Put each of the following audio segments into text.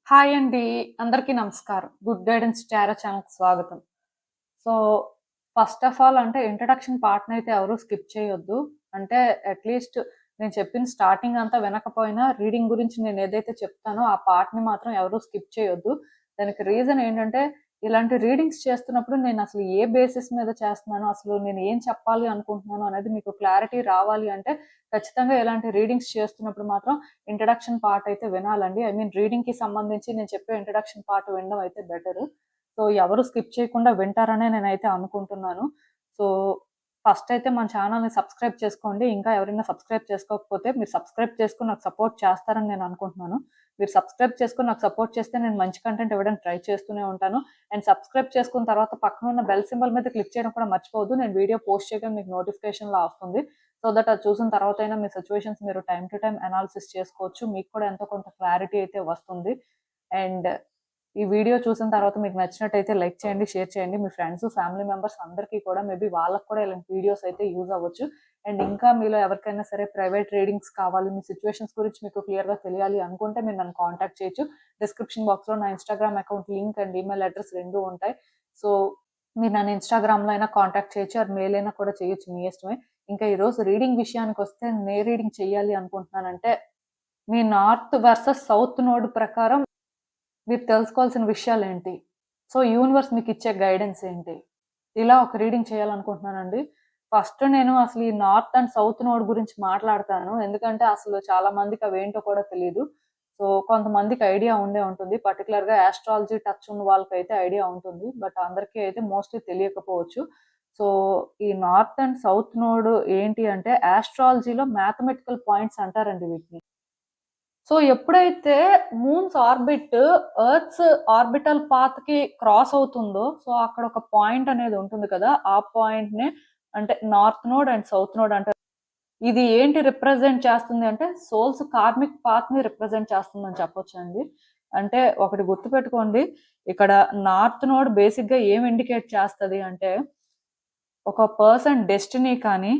Hi అండి. అందరికీ నమస్కారం. గుడ్ గైడెన్స్ టారో ఛానల్‌కి స్వాగతం. సో, ఫస్ట్ ఆఫ్ ఆల్ అంటే ఇంట్రడక్షన్ పార్ట్‌నయితే ఎవరు స్కిప్ చేయొద్దు. అంటే అట్‌లీస్ట్ నేను చెప్పిన స్టార్టింగ్ అంతా వినకపోయినా రీడింగ్ గురించి నేనేదైతే చెప్తానో ఆ పార్ట్‌ని మాత్రం ఎవరు స్కిప్ చేయొద్దు. దానికి రీజన్ ఏంటంటే ఇలాంటి రీడింగ్స్ చేస్తున్నప్పుడు నేనసలు ఏ బేసిస్ మీద చేస్తున్నానో, అసలు నేను ఏం చెప్పాలి అనుకుంటున్నానో అనేది మీకు క్లారిటీ రావాలి అంటే ఖచ్చితంగా ఇలాంటి రీడింగ్స్ చేస్తున్నప్పుడు మాత్రం ఇంట్రడక్షన్ పార్ట్ అయితే వినాలండి. ఐ మీన్ రీడింగ్‌కి సంబంధించి నేను చెప్పే ఇంట్రడక్షన్ పార్ట్ వినడం అయితే బెటరు. సో, ఎవరు స్కిప్ చేయకుండా వింటారనే నేనైతే అనుకుంటున్నాను. సో, ఫస్ట్ అయితే మన ఛానెల్‌ని సబ్స్క్రైబ్ చేసుకోండి. ఇంకా ఎవరైనా సబ్స్క్రైబ్ చేసుకోకపోతే మీరు సబ్స్క్రైబ్ చేసుకొని నాకు సపోర్ట్ చేస్తారని నేను అనుకుంటున్నాను. మీరు సబ్స్క్రైబ్ చేసుకొని నాకు సపోర్ట్ చేస్తే నేను మంచి కంటెంట్ ఇవ్వడానికి ట్రై చేస్తూనే ఉంటాను. అండ్ సబ్స్క్రైబ్ చేసుకున్న తర్వాత పక్కన ఉన్న బెల్ సింబల్ మీద క్లిక్ చేయడం కూడా మర్చిపోవద్దు. నేను వీడియో పోస్ట్ చేయగానే మీకు నోటిఫికేషన్‌లా వస్తుంది. సో దట్ అది చూసిన తర్వాతైనా మీ సిట్యుయేషన్స్ మీరు టైమ్ టు టైమ్ అనాలిసిస్ చేసుకోవచ్చు. మీకు కూడా ఎంతో కొంత క్లారిటీ అయితే వస్తుంది. అండ్ ఈ వీడియో చూసిన తర్వాత మీకు నచ్చినట్టయితే లైక్ చేయండి, షేర్ చేయండి. మీ ఫ్రెండ్స్, ఫ్యామిలీ మెంబర్స్ అందరికీ కూడా మేబీ వాళ్ళకి కూడా ఇలాంటి వీడియోస్ అయితే యూజ్ అవ్వచ్చు. అండ్ ఇంకా మీలో ఎవరికైనా సరే ప్రైవేట్ రీడింగ్స్ కావాలి, మీ సిట్యుయేషన్స్ గురించి మీకు క్లియర్‌గా తెలియాలి అనుకుంటే మీరు నన్ను కాంటాక్ట్ చేయొచ్చు. డిస్క్రిప్షన్ బాక్స్‌లో నా Instagram account link and email address 2 ఉంటాయి. సో, మీరు నన్ను ఇన్‌స్టాగ్రామ్‌లో అయినా కాంటాక్ట్ చేయొచ్చు. ఆర్ మెయిల్ అయినా కూడా చేయొచ్చు. మీ ఇష్టమే. ఇంకా ఈరోజు రీడింగ్ విషయానికొస్తే నేనే రీడింగ్ చేయాలి అనుకుంటున్నానంటే, మీ నార్త్ వర్సెస్ సౌత్ నోడ్ ప్రకారం మీరు తెలుసుకోవాల్సిన విషయాలేంటి? సో, యూనివర్స్ మీకిచ్చే గైడెన్స్ ఏంటి? ఇలా ఒక రీడింగ్ చేయాలనుకుంటున్నానండి. ఫస్ట్ నేను అసలు ఈ నార్త్ అండ్ సౌత్ నోడ్ గురించి మాట్లాడతాను. ఎందుకంటే అసలు చాలా మందికి అవేంటో కూడా తెలీదు. సో, కొంతమందికి ఐడియా ఉండే ఉంటుంది. పర్టిక్యులర్‌గా యాస్ట్రాలజీ టచ్ ఉన్న వాళ్ళకైతే ఐడియా ఉంటుంది. బట్ అందరికీ అయితే మోస్ట్‌లీ తెలియకపోవచ్చు. సో, ఈ నార్త్ అండ్ సౌత్ నోడ్ ఏంటి అంటే యాస్ట్రాలజీలో మ్యాథమెటికల్ పాయింట్స్ అంటారండి వీటిని. సో, ఎప్పుడైతే మూన్స్ ఆర్బిట్ ఎర్త్స్ ఆర్బిటల్ పాత్‌కి క్రాస్ అవుతుందో, సో, అక్కడ ఒక పాయింట్ అనేది ఉంటుంది కదా! ఆ పాయింట్‌నే అంటే north node and south node అంటారు. ఇది ఏంటి రిప్రజెంట్ చేస్తుంది అంటే సోల్స్ కార్మిక్ పాత్‌ని రిప్రజెంట్ చేస్తుందని చెప్పొచ్చండి. అంటే ఒకటి గుర్తుపెట్టుకోండి. ఇక్కడ నార్త్ నోడ్ బేసిక్‌గా ఏం ఇండికేట్ చేస్తది అంటే, ఒక పర్సన్ డెస్టినీ కానీ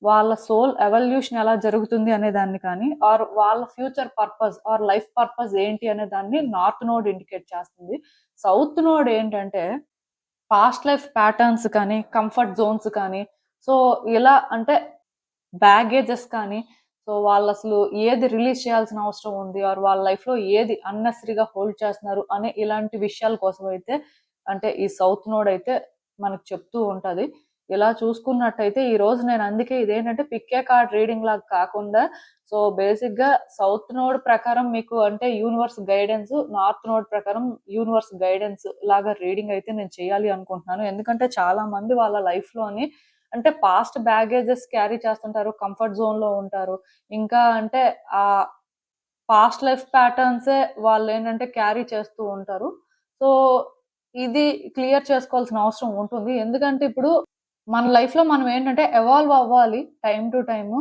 వాళ్ళ సోల్ ఎవల్యూషన్ ఎలా జరుగుతుంది అనే దాన్ని కానీ, ఆర్ వాళ్ళ future purpose or life purpose ఏంటి అనే దాన్ని నార్త్ నోడ్ ఇండికేట్ చేస్తుంది. సౌత్ నోడ్ ఏంటంటే, పాస్ట్ లైఫ్ ప్యాటర్న్స్ కానీ, కంఫర్ట్ జోన్స్ కానీ, సో, ఇలా అంటే బ్యాగేజెస్ కానీ, సో, వాళ్ళసలు ఏది రిలీజ్ చేయాల్సిన అవసరం ఉంది, ఆర్ వాళ్ళ లైఫ్‌లో ఏది అన్నెసెసరీగా హోల్డ్ చేస్తున్నారు అనే ఇలాంటి విషయాల కోసమైతే అంటే ఈ సౌత్ నోడ్ అయితే మనకు చెప్తూ ఉంటది. ఇలా చూసుకున్నట్టయితే ఈరోజు నేను అందుకే ఇదేంటంటే పిక్ ఏ కార్డ్ రీడింగ్ లాగా కాకుండా సో, బేసిక్‌గా సౌత్ నోడ్ ప్రకారం మీకు అంటే యూనివర్స్ గైడెన్స్, నార్త్ నోడ్ ప్రకారం యూనివర్స్ గైడెన్స్ లాగా రీడింగ్ అయితే నేను చేయాలి అనుకుంటున్నాను. ఎందుకంటే చాలా మంది వాళ్ళ లైఫ్‌లోని అంటే పాస్ట్ బ్యాగేజెస్ క్యారీ చేస్తుంటారు. కంఫర్ట్ జోన్‌లో ఉంటారు. ఇంకా అంటే ఆహ్, పాస్ట్ లైఫ్ ప్యాటర్న్సే వాళ్ళేంటంటే క్యారీ చేస్తూ ఉంటారు. సో, ఇది క్లియర్ చేసుకోవాల్సిన అవసరం ఉంటుంది. ఎందుకంటే ఇప్పుడు మన లైఫ్‌లో మనం ఏంటంటే ఎవాల్వ్ అవ్వాలి టైమ్ టు టైము.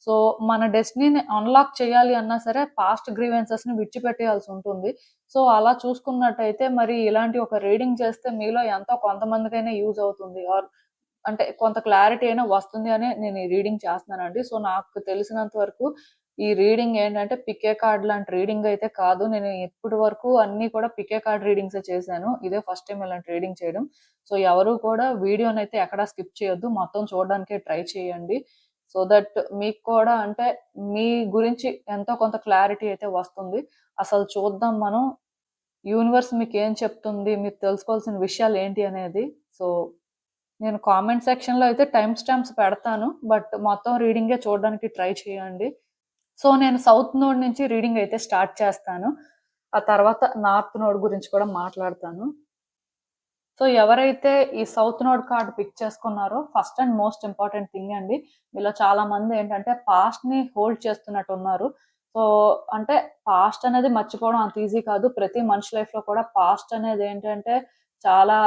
సో, మన డెస్టినీని అన్‌లాక్ చేయాలి అన్నా సరే పాస్ట్ గ్రీవెన్సెస్‌ని విడిచిపెట్టేయాల్సి ఉంటుంది. సో, అలా చూసుకున్నట్టయితే మరి ఇలాంటి ఒక రీడింగ్ చేస్తే మీలో ఎంతో కొంతమందికైనా యూజ్ అవుతుంది. ఆర్ అంటే కొంత క్లారిటీ అయినా వస్తుంది అనే నేను ఈ రీడింగ్ చేస్తున్నానండి. సో, నాకు తెలిసినంత వరకు ఈ రీడింగ్ ఏంటంటే పిక్ ఏ కార్డ్ లాంటి రీడింగ్ అయితే కాదు. నేను ఇప్పటి వరకు అన్నీ కూడా పిక్ ఏ కార్డ్ రీడింగ్సే చేశాను. ఇదే ఫస్ట్ టైమ్ ఇలాంటి రీడింగ్ చేయడం. సో, ఎవరు కూడా వీడియోనైతే ఎక్కడా స్కిప్ చేయొద్దు. మొత్తం చూడడానికే ట్రై చేయండి. సో దట్ మీకు కూడా అంటే మీ గురించి ఎంతో కొంత క్లారిటీ అయితే వస్తుంది. అసలు చూద్దాం మనం యూనివర్స్ మీకేం చెప్తుంది? మీరు తెలుసుకోవాల్సిన విషయాలేంటి అనేది. సో నేను కామెంట్ సెక్షన్‌లో అయితే టైమ్ స్టాంప్స్ పెడతాను. బట్ మొత్తం రీడింగే చూడడానికి ట్రై చేయండి. సో, నేను సౌత్ నోడ్ నుంచి రీడింగ్ అయితే స్టార్ట్ చేస్తాను. ఆ తర్వాత నార్త్ నోడ్ గురించి కూడా మాట్లాడతాను. సో, ఎవరైతే ఈ సౌత్ నోడ్ కార్డ్ పిక్ చేసుకున్నారో first and most important thing అండి. మీలో చాలా మంది ఏంటంటే పాస్ట్‌ని హోల్డ్ చేస్తున్నట్టున్నారు. సో, అంటే పాస్ట్ అనేది మర్చిపోవడం అంత ఈజీ కాదు. ప్రతి మనిషి లైఫ్‌లో కూడా పాస్ట్ అనేది ఏంటంటే చాలా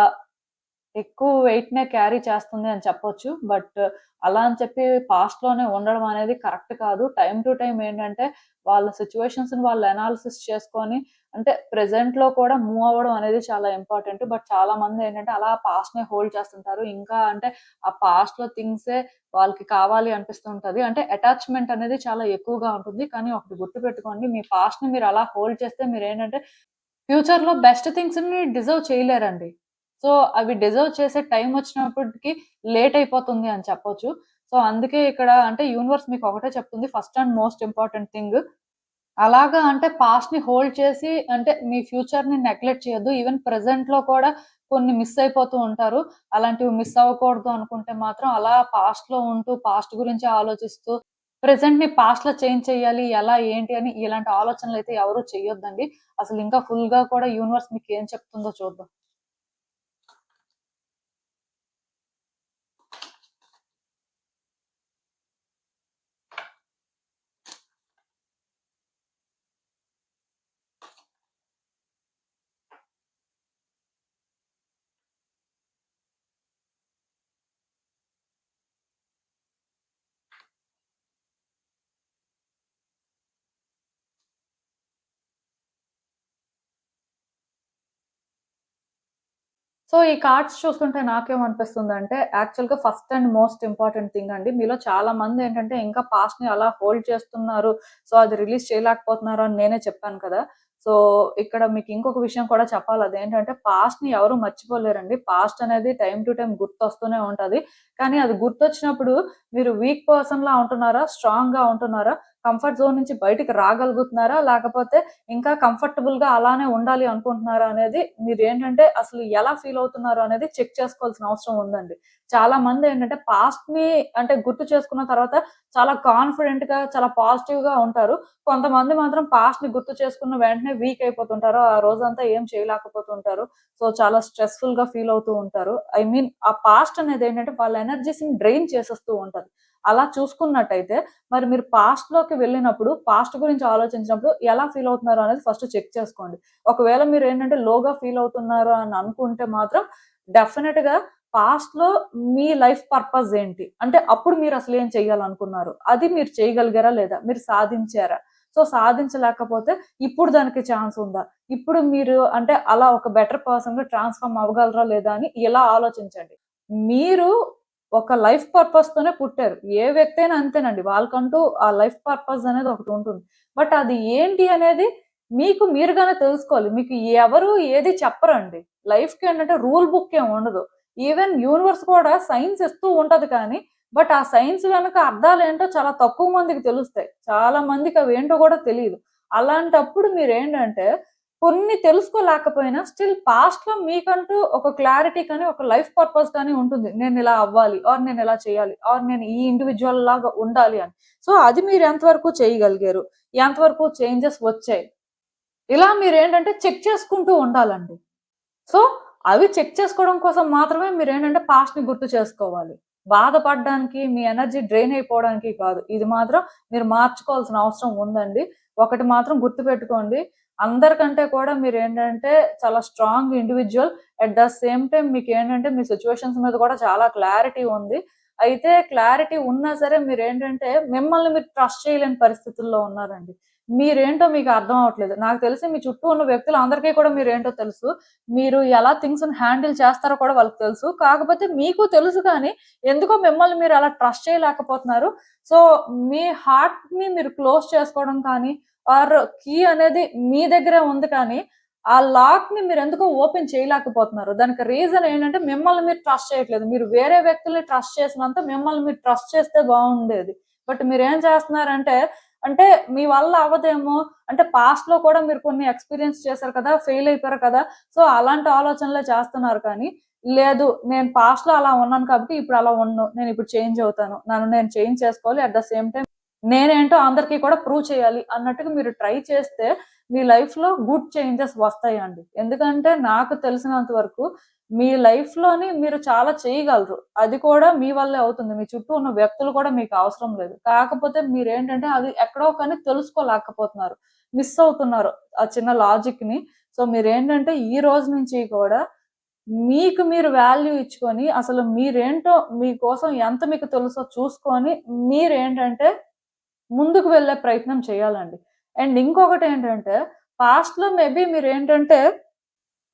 ఎక్కువ వెయిట్‌నే క్యారీ చేస్తుంది అని చెప్పొచ్చు. బట్ అలా అని చెప్పి పాస్ట్‌లోనే ఉండడం అనేది కరెక్ట్ కాదు. టైమ్ టు టైమ్ ఏంటంటే వాళ్ళ సిట్యుయేషన్స్‌ని వాళ్ళు అనాలిసిస్ చేసుకొని అంటే ప్రెజెంట్‌లో కూడా మూవ్ అవ్వడం అనేది చాలా ఇంపార్టెంట్. బట్ చాలామంది ఏంటంటే అలా పాస్ట్‌నే హోల్డ్ చేస్తుంటారు. ఇంకా అంటే ఆ పాస్ట్‌లో థింగ్సే వాళ్ళకి కావాలి అనిపిస్తుంటది. అంటే అటాచ్‌మెంట్ అనేది చాలా ఎక్కువగా ఉంటుంది. కానీ ఒకటి గుర్తుపెట్టుకోండి మీ పాస్ట్‌ని మీరు అలా హోల్డ్ చేస్తే మీరేంటంటే ఫ్యూచర్‌లో బెస్ట్ థింగ్స్‌ని డిజర్వ్ చేయలేరండి. సో, అవి డిజర్వ్ చేసే టైమ్ వచ్చినప్పటికి లేట్ అయిపోతుంది అని చెప్పొచ్చు. సో, అందుకే ఇక్కడ అంటే యూనివర్స్ మీకు ఒకటే చెప్తుంది first and most important thing. అలాగా అంటే పాస్ట్‌ని హోల్డ్ చేసి అంటే మీ ఫ్యూచర్‌ని నెగ్లెక్ట్ చేయొద్దు. ఈవెన్ ప్రెజెంట్‌లో కూడా కొన్ని మిస్ అయిపోతూ ఉంటారు. అలాంటివి మిస్ అవ్వకూడదు అనుకుంటే మాత్రం అలా పాస్ట్‌లో ఉంటూ పాస్ట్ గురించే ఆలోచిస్తూ ప్రెజెంట్‌ని పాస్ట్‌లో చేంజ్ చేయాలి. ఎలా ఏంటి అని ఇలాంటి ఆలోచనలైతే ఎవరు చేయొద్దండి. అసలు ఇంకా ఫుల్‌గా కూడా యూనివర్స్ మీకేం చెప్తుందో చూద్దాం. సో, ఈ కార్డ్స్ చూస్తుంటే నాకేమనిపిస్తుందంటే, యాక్చువల్‌గా first and most important thing అండి. మీలో చాలా మందేంటంటే, ఇంకా పాస్ట్‌ని అలా హోల్డ్ చేస్తున్నారు. సో, అది రిలీజ్ చేయలేకపోతున్నారు అని నేనే చెప్పాను కదా! సో, ఇక్కడ మీకు ఇంకొక విషయం కూడా చెప్పాలి. అదేంటంటే, పాస్ట్‌ని ఎవరు మర్చిపోలేరండి. పాస్ట్ అనేది టైమ్ టు టైమ్ గుర్తొస్తూనే ఉంటది. కానీ అది గుర్తొచ్చినప్పుడు మీరు వీక్ పర్సన్‌లా ఉంటున్నారా? స్ట్రాంగ్‌గా ఉంటున్నారా? కంఫర్ట్ జోన్ నుంచి బయటికి రాగలుగుతున్నారా? లేకపోతే ఇంకా కంఫర్టబుల్‌గా అలానే ఉండాలి అనుకుంటున్నారా అనేది మీరేంటంటే అసలు ఎలా ఫీల్ అవుతున్నారు అనేది చెక్ చేసుకోవాల్సిన అవసరం ఉందండి. చాలా మందేంటంటే పాస్ట్‌ని అంటే గుర్తు చేసుకున్న తర్వాత చాలా కాన్ఫిడెంట్‌గా, చాలా పాజిటివ్‌గా ఉంటారు. కొంతమంది మాత్రం పాస్ట్‌ని గుర్తు చేసుకున్న వెంటనే వీక్ అయిపోతుంటారు. ఆ రోజంతా ఏం చేయలేకపోతుంటారు. సో, చాలా స్ట్రెస్‌ఫుల్‌గా ఫీల్ అవుతూ ఉంటారు. ఐ మీన్ ఆ పాస్ట్ అనేదేంటంటే వాళ్ళ ఎనర్జీస్‌ని డ్రైన్ చేసేస్తూ ఉంటది. అలా చూసుకున్నట్టయితే మరి మీరు పాస్ట్‌లోకి వెళ్ళినప్పుడు, పాస్ట్ గురించి ఆలోచించినప్పుడు ఎలా ఫీల్ అవుతున్నారో అనేది ఫస్ట్ చెక్ చేసుకోండి. ఒకవేళ మీరేంటంటే లోగా ఫీల్ అవుతున్నారు అని అనుకుంటే మాత్రం డెఫినిట్‌గా పాస్ట్‌లో మీ లైఫ్ పర్పస్ ఏంటి? అంటే అప్పుడు మీరసలు ఏం చేయాలనుకున్నారు? అది మీరు చేయగలిగారా లేదా? మీరు సాధించారా? సో, సాధించలేకపోతే ఇప్పుడు దానికి ఛాన్స్ ఉందా? ఇప్పుడు మీరు అంటే అలా ఒక బెటర్ పర్సన్‌గా ట్రాన్స్‌ఫార్మ్ అవ్వగలరా లేదా అని ఇలా ఆలోచించండి. మీరు ఒక లైఫ్ పర్పస్‌తోనే పుట్టారు. ఏ వ్యక్తి అయినా అంతేనండి. వాళ్ళకంటూ ఆ లైఫ్ పర్పస్ అనేది ఒకటుంటుంది. బట్ అది ఏంటి అనేది మీకు మీరుగానే తెలుసుకోవాలి. మీకు ఎవరు ఏది చెప్పరండి. లైఫ్‌కి ఏంటంటే రూల్ బుక్ ఏమి ఉండదు. ఈవెన్ యూనివర్స్ కూడా సైన్స్ ఇస్తూ ఉంటది కానీ, బట్ ఆ సైన్స్ వెనక అర్థాలేంటో చాలా తక్కువ మందికి తెలుస్తాయి. చాలా మందికి అవేంటో కూడా తెలీదు. అలాంటప్పుడు మీరేంటంటే కొన్ని తెలుసుకోలేకపోయినా స్టిల్ పాస్ట్‌లో మీకంటూ ఒక క్లారిటీ కానీ, ఒక లైఫ్ పర్పస్ కానీ ఉంటుంది. నేనిలా అవ్వాలి, ఆర్ నేనిలా చేయాలి, ఆర్ నేను ఈ ఇండివిడ్యువల్ లాగా ఉండాలి అని. సో, అది మీరు ఎంతవరకు చేయగలిగారు? ఎంతవరకు చేంజెస్ వచ్చాయి? ఇలా మీరేంటంటే చెక్ చేసుకుంటూ ఉండాలండి. సో, అవి చెక్ చేసుకోవడం కోసం మాత్రమే మీరేంటంటే పాస్ట్‌ని గుర్తు చేసుకోవాలి. బాధపడడానికి, మీ ఎనర్జీ డ్రైన్ అయిపోవడానికి కాదు. ఇది మాత్రం మీరు మార్చుకోవాల్సిన అవసరం ఉందండి. ఒకటి మాత్రం గుర్తుపెట్టుకోండి. అందరికంటే కూడా మీరేంటంటే చాలా strong individual. At the same time మీకేంటంటే మీ సిట్యుయేషన్స్ మీద కూడా చాలా క్లారిటీ ఉంది. అయితే క్లారిటీ ఉన్నా సరే మీరేంటంటే మిమ్మల్ని మీరు ట్రస్ట్ చేయలేని పరిస్థితుల్లో ఉన్నారండి. మీరేంటో మీకు అర్థం అవ్వట్లేదు. నాకు తెలిసి మీ చుట్టూ ఉన్న వ్యక్తులందరికీ కూడా మీరేంటో తెలుసు. మీరు ఎలా థింగ్స్‌ని హ్యాండిల్ చేస్తారో కూడా వాళ్ళకి తెలుసు. కాకపోతే మీకు తెలుసు కానీ, ఎందుకో మిమ్మల్ని మీరు అలా ట్రస్ట్ చేయలేకపోతున్నారు. సో, మీ హార్ట్‌ని మీరు క్లోజ్ చేసుకోవడం కానీ, ఆర్ కీ అనేది మీ దగ్గరే ఉంది కానీ, ఆ లాక్‌ని మీరెందుకో ఓపెన్ చేయలేకపోతున్నారు. దానికి రీజన్ ఏంటంటే, మిమ్మల్ని మీరు ట్రస్ట్ చేయట్లేదు. మీరు వేరే వ్యక్తుల్ని ట్రస్ట్ చేసినంత మిమ్మల్ని మీరు ట్రస్ట్ చేస్తే బావుండేది. బట్ మీరేం చేస్తున్నారంటే, అంటే మీ వల్ల అవ్వదేమో అంటే పాస్ట్‌లో కూడా మీరు కొన్ని ఎక్స్‌పీరియన్స్ చేశారు కదా! ఫెయిల్ అయిపోయారు కదా! సో, అలాంటి ఆలోచనలే చేస్తున్నారు కానీ, లేదు నేను పాస్ట్‌లో అలా ఉన్నాను కాబట్టి ఇప్పుడు అలా ఉండను. నేనిప్పుడు చేంజ్ అవుతాను. నన్ను నేను చేంజ్ చేసుకోవాలి. అట్ ద సేమ్ టైమ్ నేనేంటో అందరికి కూడా ప్రూవ్ చేయాలి అన్నట్టుగా మీరు ట్రై చేస్తే మీ లైఫ్‌లో గుడ్ చేంజెస్ వస్తాయండి. ఎందుకంటే నాకు తెలిసినంత వరకు మీ లైఫ్‌లోని మీరు చాలా చేయగలరు. అది కూడా మీ వల్లే అవుతుంది. మీ చుట్టూ ఉన్న వ్యక్తులు కూడా మీకు అవసరం లేదు. కాకపోతే మీరేంటంటే అది ఎక్కడో కానీ తెలుసుకోలేకపోతున్నారు. మిస్ అవుతున్నారు ఆ చిన్న లాజిక్‌ని. సో, మీరేంటంటే ఈ రోజు నుంచి కూడా మీకు మీరు వాల్యూ ఇచ్చుకొని అసలు మీరేంటో మీకోసం ఎంత మీకు తెలుసో చూసుకొని మీరేంటంటే ముందుకు వెళ్ళే ప్రయత్నం చేయాలండి. అండ్ ఇంకొకటేంటంటే పాస్ట్‌లో మేబీ మీరేంటంటే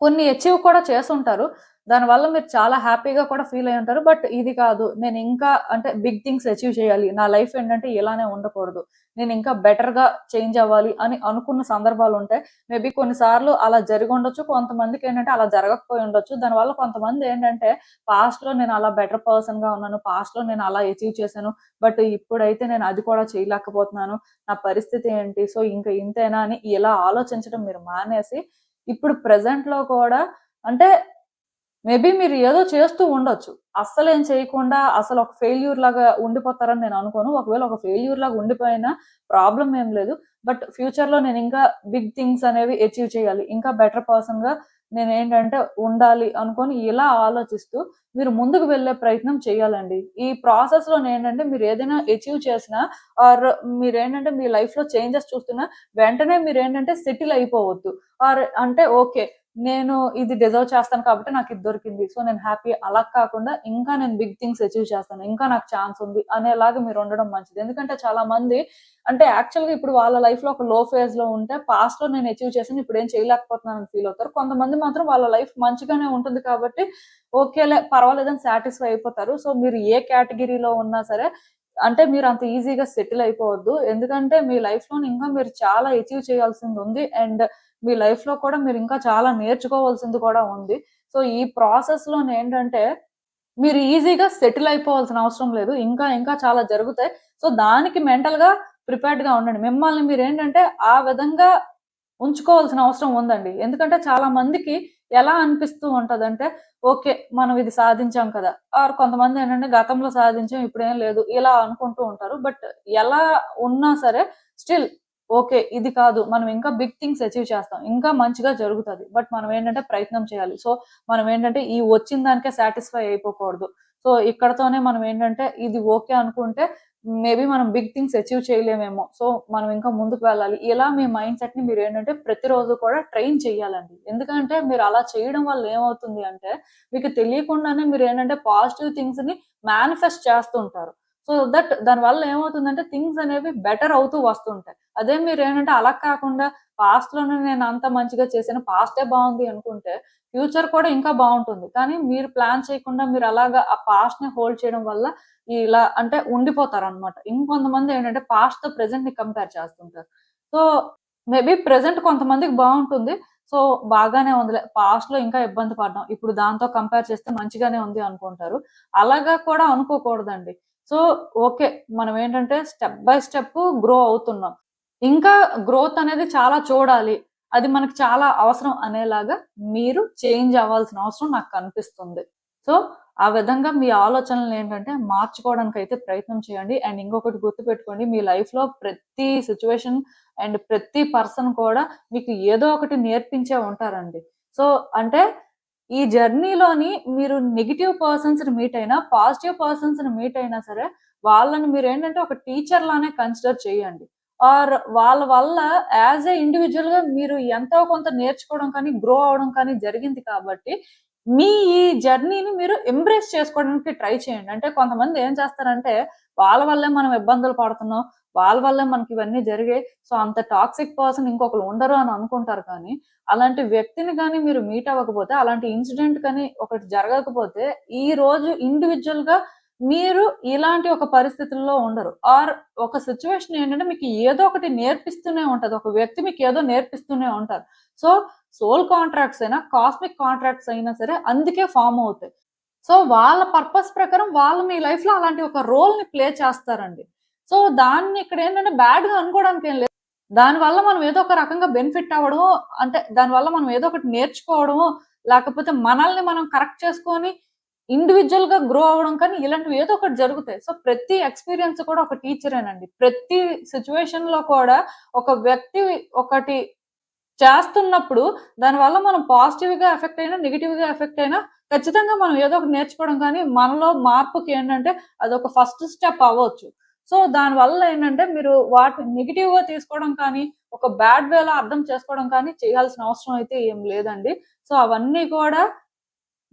కొన్ని అచీవ్ కూడా చేసుంటారు. దానివల్ల మీరు చాలా హ్యాపీగా కూడా ఫీల్ అయ్యుంటారు. బట్ ఇది కాదు. నేనింకా అంటే బిగ్ థింగ్స్ అచీవ్ చేయాలి. నా లైఫ్ ఏంటంటే ఇలానే ఉండకూడదు. నేనింకా బెటర్‌గా చేంజ్ అవ్వాలి అని అనుకున్న సందర్భాలుంటాయి. మేబీ కొన్ని సార్లు అలా జరిగుండొచ్చు. కొంతమందికేంటంటే అలా జరగకపోయి ఉండొచ్చు. దానివల్ల కొంతమందేంటంటే పాస్ట్‌లో నేను అలా బెటర్ పర్సన్‌గా ఉన్నాను. పాస్ట్‌లో నేను అలా అచీవ్ చేశాను. బట్ ఇప్పుడైతే నేను అది కూడా చేయలేకపోతున్నాను. నా పరిస్థితి ఏంటి? సో, ఇంక ఇంతేనా అని ఇలా ఆలోచించడం మీరు మానేసి ఇప్పుడు ప్రెజెంట్‌లో కూడా అంటే మేబీ మీరు ఏదో చేస్తూ ఉండొచ్చు. అస్సలేం చేయకుండా అసలు ఒక ఫెయిల్యూర్ లాగా ఉండిపోతారని నేను అనుకోను. ఒకవేళ ఒక ఫెయిల్యూర్ లాగా ఉండిపోయినా ప్రాబ్లమ్ ఏం లేదు. బట్ ఫ్యూచర్‌లో నేనింకా బిగ్ థింగ్స్ అనేవి అచీవ్ చేయాలి. ఇంకా బెటర్ పర్సన్‌గా నేనేంటంటే ఉండాలి అనుకోని ఇలా ఆలోచిస్తూ మీరు ముందుకు వెళ్ళే ప్రయత్నం చేయాలండి. ఈ ప్రాసెస్‌లోనేంటంటే మీరేదైనా అచీవ్ చేసినా ఆర్ మీరేంటంటే మీ లైఫ్‌లో చేంజెస్ చూస్తున్నా వెంటనే మీరేంటంటే సెటిల్ అయిపోవద్దు. ఆర్ అంటే ఓకే. నేను ఇది డిజర్వ్ చేస్తాను కాబట్టి నాకిది దొరికింది. సో, నేను హ్యాపీ అలా కాకుండా ఇంకా నేను బిగ్ థింగ్స్ అచీవ్ చేస్తాను. ఇంకా నాకు ఛాన్స్ ఉంది అనేలాగా మీరుండడం మంచిది. ఎందుకంటే చాలా మంది అంటే యాక్చువల్‌గా ఇప్పుడు వాళ్ళ లైఫ్‌లో ఒక లో ఫేజ్‌లో ఉంటే పాస్ట్‌లో నేను అచీవ్ చేశాను. ఇప్పుడేం చేయలేకపోతున్నానని ఫీల్ అవుతారు. కొంతమంది మాత్రం వాళ్ళ లైఫ్ మంచిగానే ఉంటుంది కాబట్టి ఓకేలే పర్వాలేదని సాటిస్ఫై అయిపోతారు. సో, మీరు ఏ కేటగిరీలో ఉన్నా సరే అంటే మీరంత ఈజీగా సెటిల్ అయిపోవద్దు. ఎందుకంటే మీ లైఫ్‌లోని ఇంకా మీరు చాలా అచీవ్ చేయాల్సిందుంది. అండ్ మీ లైఫ్‌లో కూడా మీరింకా చాలా నేర్చుకోవాల్సింది కూడా ఉంది. సో, ఈ ప్రాసెస్‌లోనేంటంటే మీరు ఈజీగా సెటిల్ అయిపోవాల్సిన అవసరం లేదు. ఇంకా ఇంకా చాలా జరుగుతాయి. సో, దానికి మెంటల్‌గా ప్రిపేర్డ్‌గా ఉండండి. మిమ్మల్ని మీరేంటంటే ఆ విధంగా ఉంచుకోవాల్సిన అవసరం ఉందండి. ఎందుకంటే చాలా మందికి ఎలా అనిపిస్తూ ఉంటదంటే, ఓకే. మనం ఇది సాధించాం కదా! ఆర్ కొంతమందేంటంటే గతంలో సాధించాం ఇప్పుడేం లేదు. ఇలా అనుకుంటూ ఉంటారు. బట్ ఎలా ఉన్నా సరే స్టిల్ ఓకే. ఇది కాదు. మనం ఇంకా బిగ్ థింగ్స్ అచీవ్ చేస్తాం. ఇంకా మంచిగా జరుగుతది. బట్ మనం ఏంటంటే ప్రయత్నం చేయాలి. సో, మనం ఏంటంటే ఈ వచ్చిన దానికే సాటిస్ఫై అయిపోకూడదు. సో, ఇక్కడితోనే మనం ఏంటంటే ఇది ఓకే అనుకుంటే మేబీ మనం బిగ్ థింగ్స్ అచీవ్ చేయలేమేమో. సో, మనం ఇంకా ముందుకు వెళ్ళాలి. ఇలా మీ మైండ్ సెట్‌ని మీరేంటంటే ప్రతిరోజు కూడా ట్రైన్ చేయాలండి. ఎందుకంటే మీరు అలా చేయడం వల్ల ఏమవుతుంది అంటే, మీకు తెలియకుండానే మీరేంటంటే పాజిటివ్ థింగ్స్‌ని మేనిఫెస్ట్ చేస్తుంటారు. సో దట్ దానివల్ల ఏమవుతుందంటే థింగ్స్ అనేవి బెటర్ అవుతూ వస్తుంటాయి. అదే మీరేంటంటే అలా కాకుండా పాస్ట్‌లోనే నేను అంత మంచిగా చేశాను. పాస్టే బావుంది అనుకుంటే ఫ్యూచర్ కూడా ఇంకా బావుంటుంది. కానీ మీరు ప్లాన్ చేయకుండా మీరు అలాగా ఆ పాస్ట్‌ని హోల్డ్ చేయడం వల్ల ఇలా అంటే ఉండిపోతారనమాట. ఇంకొంతమందేంటంటే పాస్ట్‌తో ప్రెజెంట్‌ని కంపేర్ చేస్తుంటారు. సో, మేబీ ప్రెజెంట్ కొంతమందికి బావుంటుంది. సో, బాగానే ఉందిలే పాస్ట్‌లో ఇంకా ఇబ్బంది పడ్డాం. ఇప్పుడు దాంతో కంపేర్ చేస్తే మంచిగానే ఉంది అనుకుంటారు. అలాగా కూడా అనుకోకూడదండి. So, okay. మనమేంటంటే స్టెప్ బై స్టెప్ గ్రో అవుతున్నాం. ఇంకా గ్రోత్ అనేది చాలా చూడాలి. అది మనకు చాలా అవసరం అనేలాగా మీరు చేంజ్ అవ్వాల్సిన అవసరం నాకు కనిపిస్తుంది. సో, ఆ విధంగా మీ ఆలోచనలనేంటంటే మార్చుకోవడానికైతే ప్రయత్నం చేయండి. అండ్ ఇంకొకటి గుర్తుపెట్టుకోండి మీ లైఫ్‌లో ప్రతి సిట్యుయేషన్ అండ్ ప్రతి పర్సన్ కూడా మీకు ఏదో ఒకటి నేర్పించే ఉంటారండి. సో, అంటే ఈ జర్నీలోని మీరు నెగెటివ్ పర్సన్స్‌ని మీట్ అయినా, పాజిటివ్ పర్సన్స్‌ని మీట్ అయినా సరే, వాళ్ళని మీరేంటంటే ఒక టీచర్ లానే కన్సిడర్ చేయండి. ఆర్ వాళ్ళ వల్ల యాస్ ఎ ఇండివిడ్యుయల్‌గా మీరు ఎంతో కొంత నేర్చుకోవడం కానీ, గ్రో అవ్వడం కానీ జరిగింది కాబట్టి, మీ ఈ జర్నీని మీరు ఎంబ్రేస్ చేసుకోవడానికి ట్రై చేయండి. అంటే కొంతమంది ఏం చేస్తారంటే, వాళ్ళ వల్లే మనం ఇబ్బందులు పడుతున్నాం. వాళ్ళ వల్లే మనకి ఇవన్నీ జరిగాయి. సో, అంత టాక్సిక్ పర్సన్ ఇంకొకళ్ళు ఉండరు అని అనుకుంటారు కానీ, అలాంటి వ్యక్తిని గాని మీరు మీట్ అవ్వకపోతే, అలాంటి ఇన్సిడెంట్ కానీ ఒకటి జరగకపోతే, ఈరోజు ఇండివిడ్యుయల్‌గా మీరు ఇలాంటి ఒక పరిస్థితుల్లో ఉండరు. ఆర్ ఒక సిట్యుయేషన్ ఏంటంటే మీకు ఏదో ఒకటి నేర్పిస్తూనే ఉంటది. ఒక వ్యక్తి మీకు ఏదో నేర్పిస్తూనే ఉంటారు. సో, సోల్ కాంట్రాక్ట్స్ అయినా, కాస్మిక్ కాంట్రాక్ట్స్ అయినా సరే అందుకే ఫార్మ్ అవుతాయి. సో, వాళ్ళ పర్పస్ ప్రకారం వాళ్ళు మీ లైఫ్‌లో అలాంటి ఒక రోల్‌ని ప్లే చేస్తారండి. సో, దాన్ని ఇక్కడేంటంటే బ్యాడ్‌గా అనుకోవడానికేం లేదు. దానివల్ల మనం ఏదో ఒక రకంగా బెనిఫిట్ అవ్వడమో, అంటే దానివల్ల మనం ఏదో ఒకటి నేర్చుకోవడమో, లేకపోతే మనల్ని మనం కరెక్ట్ చేసుకొని ఇండివిడ్యుయల్‌గా గ్రో అవ్వడం కానీ ఇలాంటివి ఏదో ఒకటి జరుగుతాయి. సో, ప్రతి ఎక్స్‌పీరియన్స్ కూడా ఒక టీచరేనండి. ప్రతి సిట్యుయేషన్‌లో కూడా ఒక వ్యక్తి ఒకటి చేస్తున్నప్పుడు దానివల్ల మనం పాజిటివ్‌గా ఎఫెక్ట్ అయినా, నెగెటివ్‌గా ఎఫెక్ట్ అయినా ఖచ్చితంగా మనం ఏదో ఒకటి నేర్చుకోవడం కానీ, మనలో మార్పుకేంటంటే అదొక ఫస్ట్ స్టెప్ అవ్వచ్చు. సో, దానివల్ల ఏంటంటే మీరు వాటిని నెగెటివ్‌గా తీసుకోవడం కానీ, ఒక బ్యాడ్ వేలో అర్థం చేసుకోవడం కానీ చేయాల్సిన అవసరం అయితే ఏం లేదండి. సో, అవన్నీ కూడా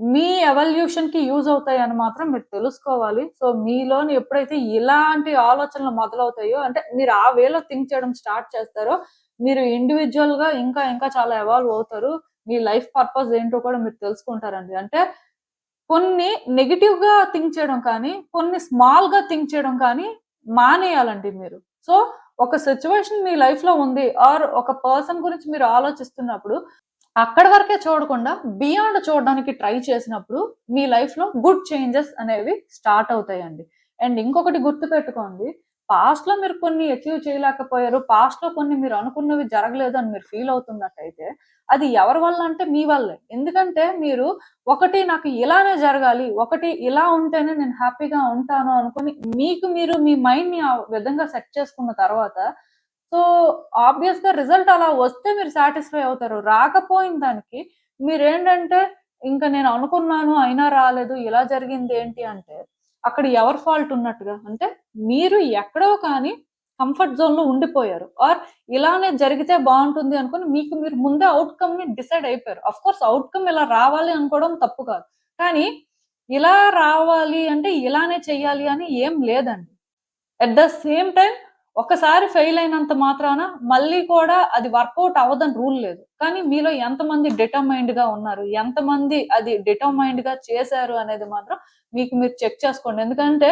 మీ ఎవల్యూషన్ కి యూజ్ అవుతాయి అని మాత్రం మీరు తెలుసుకోవాలి. సో మీలోని ఎప్పుడైతే ఇలాంటి ఆలోచనలు మొదలవుతాయో, అంటే మీరు ఆ వేలో థింక్ చేయడం స్టార్ట్ చేస్తారో, మీరు ఇండివిడ్యువల్ గా ఇంకా ఇంకా చాలా ఎవాల్వ్ అవుతారు. మీ లైఫ్ పర్పస్ ఏంటో కూడా మీరు తెలుసుకుంటారండి. అంటే కొన్ని నెగెటివ్ గా థింక్ చేయడం కానీ, కొన్ని స్మాల్ గా థింక్ చేయడం కానీ మానేయాలండి మీరు. సో ఒక సిట్యుయేషన్ మీ లైఫ్ లో ఉంది ఆర్ ఒక పర్సన్ గురించి మీరు ఆలోచిస్తున్నప్పుడు అక్కడి వరకే చూడకుండా బియాండ్ చూడడానికి ట్రై చేసినప్పుడు మీ లైఫ్‌లో గుడ్ చేంజెస్ అనేవి స్టార్ట్ అవుతాయండి. అండ్ ఇంకొకటి గుర్తుపెట్టుకోండి. పాస్ట్‌లో మీరు కొన్ని అచీవ్ చేయలేకపోయారు. పాస్ట్‌లో కొన్ని మీరు అనుకున్నవి జరగలేదు అని మీరు ఫీల్ అవుతున్నట్టయితే, అది ఎవరి వల్ల అంటే మీ వల్లే. ఎందుకంటే మీరు ఒకటి నాకు ఇలానే జరగాలి, ఒకటి ఇలా ఉంటేనే నేను హ్యాపీగా ఉంటాను అనుకుని మీకు మీరు మీ మైండ్‌ని ఆ విధంగా సెట్ చేసుకున్న తర్వాత సో, ఆబ్వియస్‌గా రిజల్ట్ అలా వస్తే మీరు సాటిస్ఫై అవుతారు. రాకపోయిన దానికి మీరేంటంటే, ఇంక నేను అనుకున్నాను అయినా రాలేదు. ఇలా జరిగిందేంటి అంటే, అక్కడ ఎవరి ఫాల్ట్ ఉన్నట్టుగా? అంటే మీరు ఎక్కడో కానీ కంఫర్ట్ జోన్‌లో ఉండిపోయారు. ఆర్ ఇలానే జరిగితే బావుంటుంది అనుకోని మీకు మీరు ముందే ఔట్‌కమ్‌ని డిసైడ్ అయిపోయారు. ఆఫ్‌కోర్స్ ఔట్‌కమ్ ఇలా రావాలి అనుకోవడం తప్పు కాదు. కానీ ఇలా రావాలి అంటే ఇలానే చెయ్యాలి అని ఏం లేదండి. అట్ ద సేమ్ టైమ్ ఒకసారి ఫెయిల్ అయినంత మాత్రాన మళ్ళీ కూడా అది వర్కౌట్ అవ్వదని రూల్ లేదు. కానీ మీలో ఎంతమంది డిటర్మైన్డ్‌గా ఉన్నారు? ఎంతమంది అది డిటర్మైన్డ్‌గా చేశారు అనేది మాత్రం మీకు మీరు చెక్ చేసుకోండి. ఎందుకంటే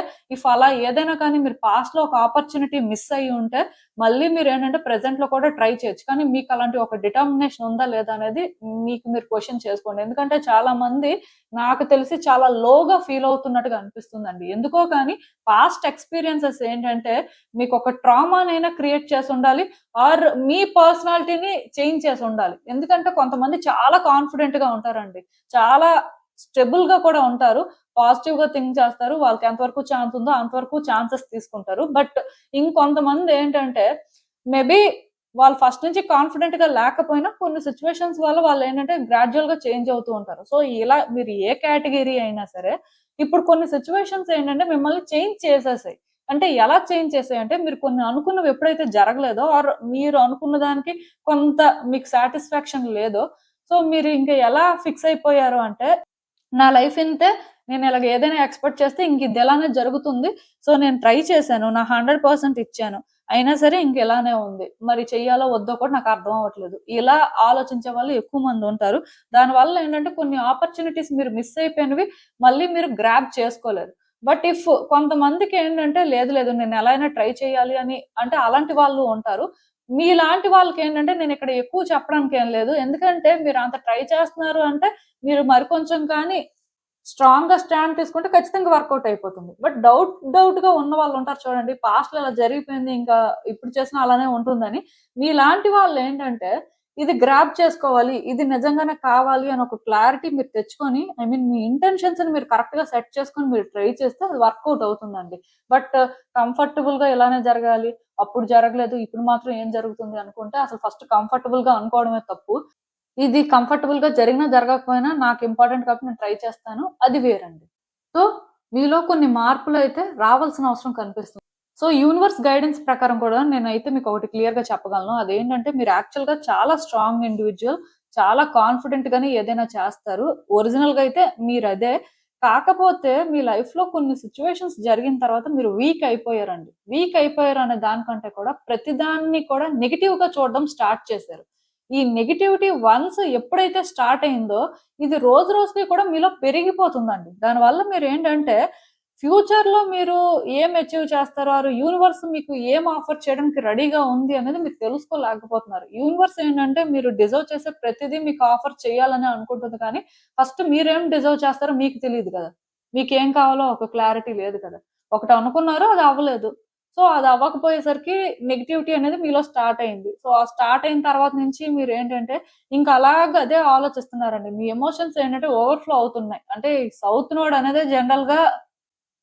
అలా ఏదైనా కానీ మీరు పాస్ట్‌లో ఒక ఆపర్చునిటీ మిస్ అయ్యి ఉంటే మళ్ళీ మీరేంటంటే ప్రెజెంట్‌లో కూడా ట్రై చేయొచ్చు. కానీ మీకు అలాంటి ఒక డిటర్మినేషన్ ఉందా లేదా అనేది మీకు మీరు క్వెషన్ చేసుకోండి. ఎందుకంటే చాలా మంది నాకు తెలిసి చాలా లోగా ఫీల్ అవుతున్నట్టుగా అనిపిస్తుందండి. ఎందుకో కానీ పాస్ట్ ఎక్స్‌పీరియన్సెస్ ఏంటంటే మీకొక ట్రామానైనా క్రియేట్ చేసుండాలి. ఆర్ మీ పర్సనాలిటీని చేంజ్ చేసుండాలి. ఎందుకంటే కొంతమంది చాలా కాన్ఫిడెంట్‌గా ఉంటారండి. చాలా స్టెబుల్‌గా కూడా ఉంటారు. పాజిటివ్‌గా థింక్ చేస్తారు. వాళ్ళకి ఎంతవరకు ఛాన్స్ ఉందో అంతవరకు ఛాన్సెస్ తీసుకుంటారు. బట్ ఇంకొంతమందేంటంటే మేబీ వాళ్ళు ఫస్ట్ నుంచి కాన్ఫిడెంట్‌గా లేకపోయినా కొన్ని సిట్యుయేషన్స్ వల్ల వాళ్ళేంటంటే గ్రాడ్యుయల్‌గా చేంజ్ అవుతూ ఉంటారు. సో, ఇలా మీరు ఏ కేటగరీ అయినా సరే ఇప్పుడు కొన్ని సిట్యుయేషన్స్ ఏంటంటే మిమ్మల్ని చేంజ్ చేసేసాయి. అంటే ఎలా చేంజ్ చేసాయంటే మీరు కొన్ని అనుకున్నవి ఎప్పుడైతే జరగలేదో ఆర్ మీరు అనుకున్న దానికి కొంత మీకు సాటిస్ఫాక్షన్ లేదో, సో మీరు ఇంక ఎలా ఫిక్స్ అయిపోయారు అంటే, నా లైఫ్ ఇంతే. నేను ఇలాగ ఏదైనా ఎక్స్‌పెక్ట్ చేస్తే ఇంక ఇది ఇలానే జరుగుతుంది. సో నేను ట్రై చేశాను. నా 100% ఇచ్చాను. అయినా సరే ఇంక ఇలానే ఉంది. మరి చెయ్యాలో వద్దో కూడా నాకు అర్థం అవ్వట్లేదు. ఇలా ఆలోచించే వాళ్ళు ఎక్కువ మంది ఉంటారు. దానివల్ల ఏంటంటే కొన్ని ఆపర్చునిటీస్ మీరు మిస్ అయిపోయినవి మళ్ళీ మీరు గ్రాబ్ చేసుకోలేరు. బట్ కొంతమందికేంటంటే లేదు లేదు నేను ఎలా అయినా ట్రై చేయాలి అని అంటే అలాంటి వాళ్ళు ఉంటారు. మీలాంటి వాళ్ళకేంటంటే నేనిక్కడ ఎక్కువ చెప్పడానికి ఏం లేదు. ఎందుకంటే మీరు అంత ట్రై చేస్తున్నారు అంటే మీరు మరికొంచెం కానీ స్ట్రాంగ్‌గా స్టాండ్ తీసుకుంటే ఖచ్చితంగా వర్కౌట్ అయిపోతుంది. బట్ డౌట్‌గా ఉన్న వాళ్ళుంటారు చూడండి. పాస్ట్‌లో ఇలా జరిగిపోయింది ఇంకా ఇప్పుడు చేసినా అలానే ఉంటుందని. మీలాంటి వాళ్ళేంటంటే ఇది గ్రాబ్ చేసుకోవాలి. ఇది నిజంగానే కావాలి అని ఒక క్లారిటీ మీరు తెచ్చుకొని ఐ మీన్ మీ ఇంటెన్షన్స్‌ని మీరు కరెక్ట్‌గా సెట్ చేసుకొని మీరు ట్రై చేస్తే అది వర్కౌట్ అవుతుందండి. బట్ కంఫర్టబుల్‌గా ఇలానే జరగాలి. అప్పుడు జరగలేదు. ఇప్పుడు మాత్రం ఏం జరుగుతుంది అనుకుంటే అసలు ఫస్ట్ కంఫర్టబుల్‌గా అనుకోవడమే తప్పు. ఇది కంఫర్టబుల్‌గా జరిగినా, జరగకపోయినా నాకు ఇంపార్టెంట్ కాబట్టి నేను ట్రై చేస్తాను. అది వేరండి. సో, మీలో కొన్ని మార్పులైతే రావాల్సిన అవసరం కనిపిస్తుంది. సో, యూనివర్స్ గైడెన్స్ ప్రకారం కూడా నేనైతే మీకొకటి క్లియర్‌గా చెప్పగలను. అదేంటంటే మీరు యాక్చువల్‌గా చాలా స్ట్రాంగ్ ఇండివిడ్యువల్. చాలా కాన్ఫిడెంట్‌గానే ఏదైనా చేస్తారు. ఒరిజినల్‌గా అయితే మీరదే. కాకపోతే మీ లైఫ్‌లో కొన్ని సిట్యుయేషన్స్ జరిగిన తర్వాత మీరు వీక్ అయిపోయారండి. వీక్ అయిపోయారు అనే దానికంటే కూడా ప్రతిదాన్ని కూడా నెగెటివ్‌గా చూడడం స్టార్ట్ చేశారు. ఈ నెగటివిటీ వన్స్ ఎప్పుడైతే స్టార్ట్ అయిందో, ఇది రోజు రోజుకి కూడా మీలో పెరిగిపోతుందండి. దానివల్ల మీరేంటంటే, ఫ్యూచర్‌లో మీరు ఏం అచీవ్ చేస్తారో, ఆర్ యూనివర్స్ మీకు ఏం ఆఫర్ చేయడానికి రెడీగా ఉంది అనేది మీరు తెలుసుకోలేకపోతున్నారు. యూనివర్స్ ఏంటంటే, మీరు డిజర్వ్ చేసే ప్రతిదీ మీకు ఆఫర్ చేయాలని అనుకుంటుంది కానీ, ఫస్ట్ మీరేం డిజర్వ్ చేస్తారో మీకు తెలీదు కదా! మీకేం కావాలో ఒక క్లారిటీ లేదు కదా! ఒకటి అనుకున్నారు అది అవ్వలేదు. సో, అది అవ్వకపోయేసరికి నెగటివిటీ అనేది మీలో స్టార్ట్ అయింది. సో, ఆ స్టార్ట్ అయిన తర్వాత నుంచి మీరేంటంటే, ఇంక అలాగ అదే ఆలోచిస్తున్నారండి. మీ ఎమోషన్స్ ఏంటంటే ఓవర్‌ఫ్లో అవుతున్నాయి. అంటే ఈ సౌత్ నోడ్ అనేది జనరల్‌గా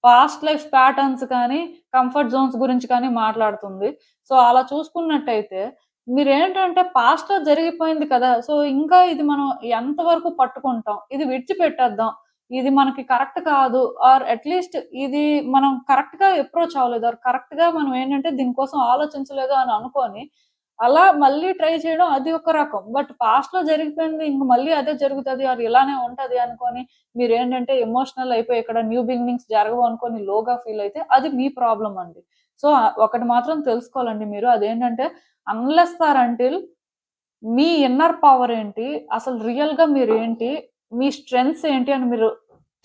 పాస్ట్ లైఫ్ ప్యాటర్న్స్ కానీ, కంఫర్ట్ జోన్స్ గురించి కానీ మాట్లాడుతుంది. సో, అలా చూసుకున్నట్టయితే మీరేంటంటే పాస్ట్‌లో జరిగిపోయింది కదా! సో, ఇంకా ఇది మనం ఎంతవరకు పట్టుకుంటాం? ఇది విడిచిపెట్టేద్దాం. ఇది మనకి కరెక్ట్ కాదు. ఆర్ అట్‌లీస్ట్ ఇది మనం కరెక్ట్‌గా అప్రోచ్ అవ్వలేదు. ఆర్ కరెక్ట్‌గా మనం ఏంటంటే దీనికోసం ఆలోచించలేదు అని అనుకోని, అలా మళ్ళీ ట్రై చేయడం అది ఒక రకం. బట్ పాస్ట్‌లో జరిగిపోయింది ఇంక మళ్ళీ అదే జరుగుతది, అది ఇలానే ఉంటది అనుకోని మీరేంటంటే ఎమోషనల్ అయిపోయి ఇక్కడ న్యూ బిగినింగ్స్ జరగవు అనుకోని లోగా ఫీల్ అయితే అది మీ ప్రాబ్లమ్ అండి. సో, ఒకటి మాత్రం తెలుసుకోవాలండి మీరు. అదేంటంటే అన్‌లెస్ ఆర్ అంటిల్ మీ ఇన్నర్ పవర్ ఏంటి? అసలు రియల్‌గా మీరేంటి? మీ స్ట్రెంగ్త్స్ ఏంటి అని మీరు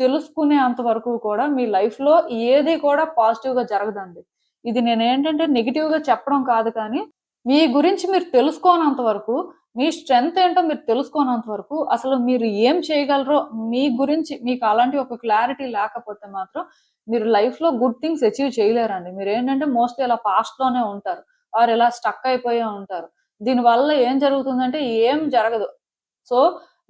తెలుసుకునేంత వరకు కూడా మీ లైఫ్‌లో ఏది కూడా పాజిటివ్‌గా జరగదండి. ఇది నేనేంటంటే నెగెటివ్‌గా చెప్పడం కాదు కానీ, మీ గురించి మీరు తెలుసుకోనంత వరకు, మీ స్ట్రెంగ్త్ ఏంటో మీరు తెలుసుకోనంత వరకు, అసలు మీరు ఏం చేయగలరో మీ గురించి మీకు అలాంటి ఒక క్లారిటీ లేకపోతే మాత్రం, మీరు లైఫ్‌లో గుడ్ థింగ్స్ అచీవ్ చేయలేరండి. మీరేంటంటే మోస్ట్‌లీ ఇలా పాస్ట్‌లోనే ఉంటారు. ఆర్ ఇలా స్టక్ అయిపోయే ఉంటారు. దీనివల్ల ఏం జరుగుతుందంటే ఏం జరగదు. సో,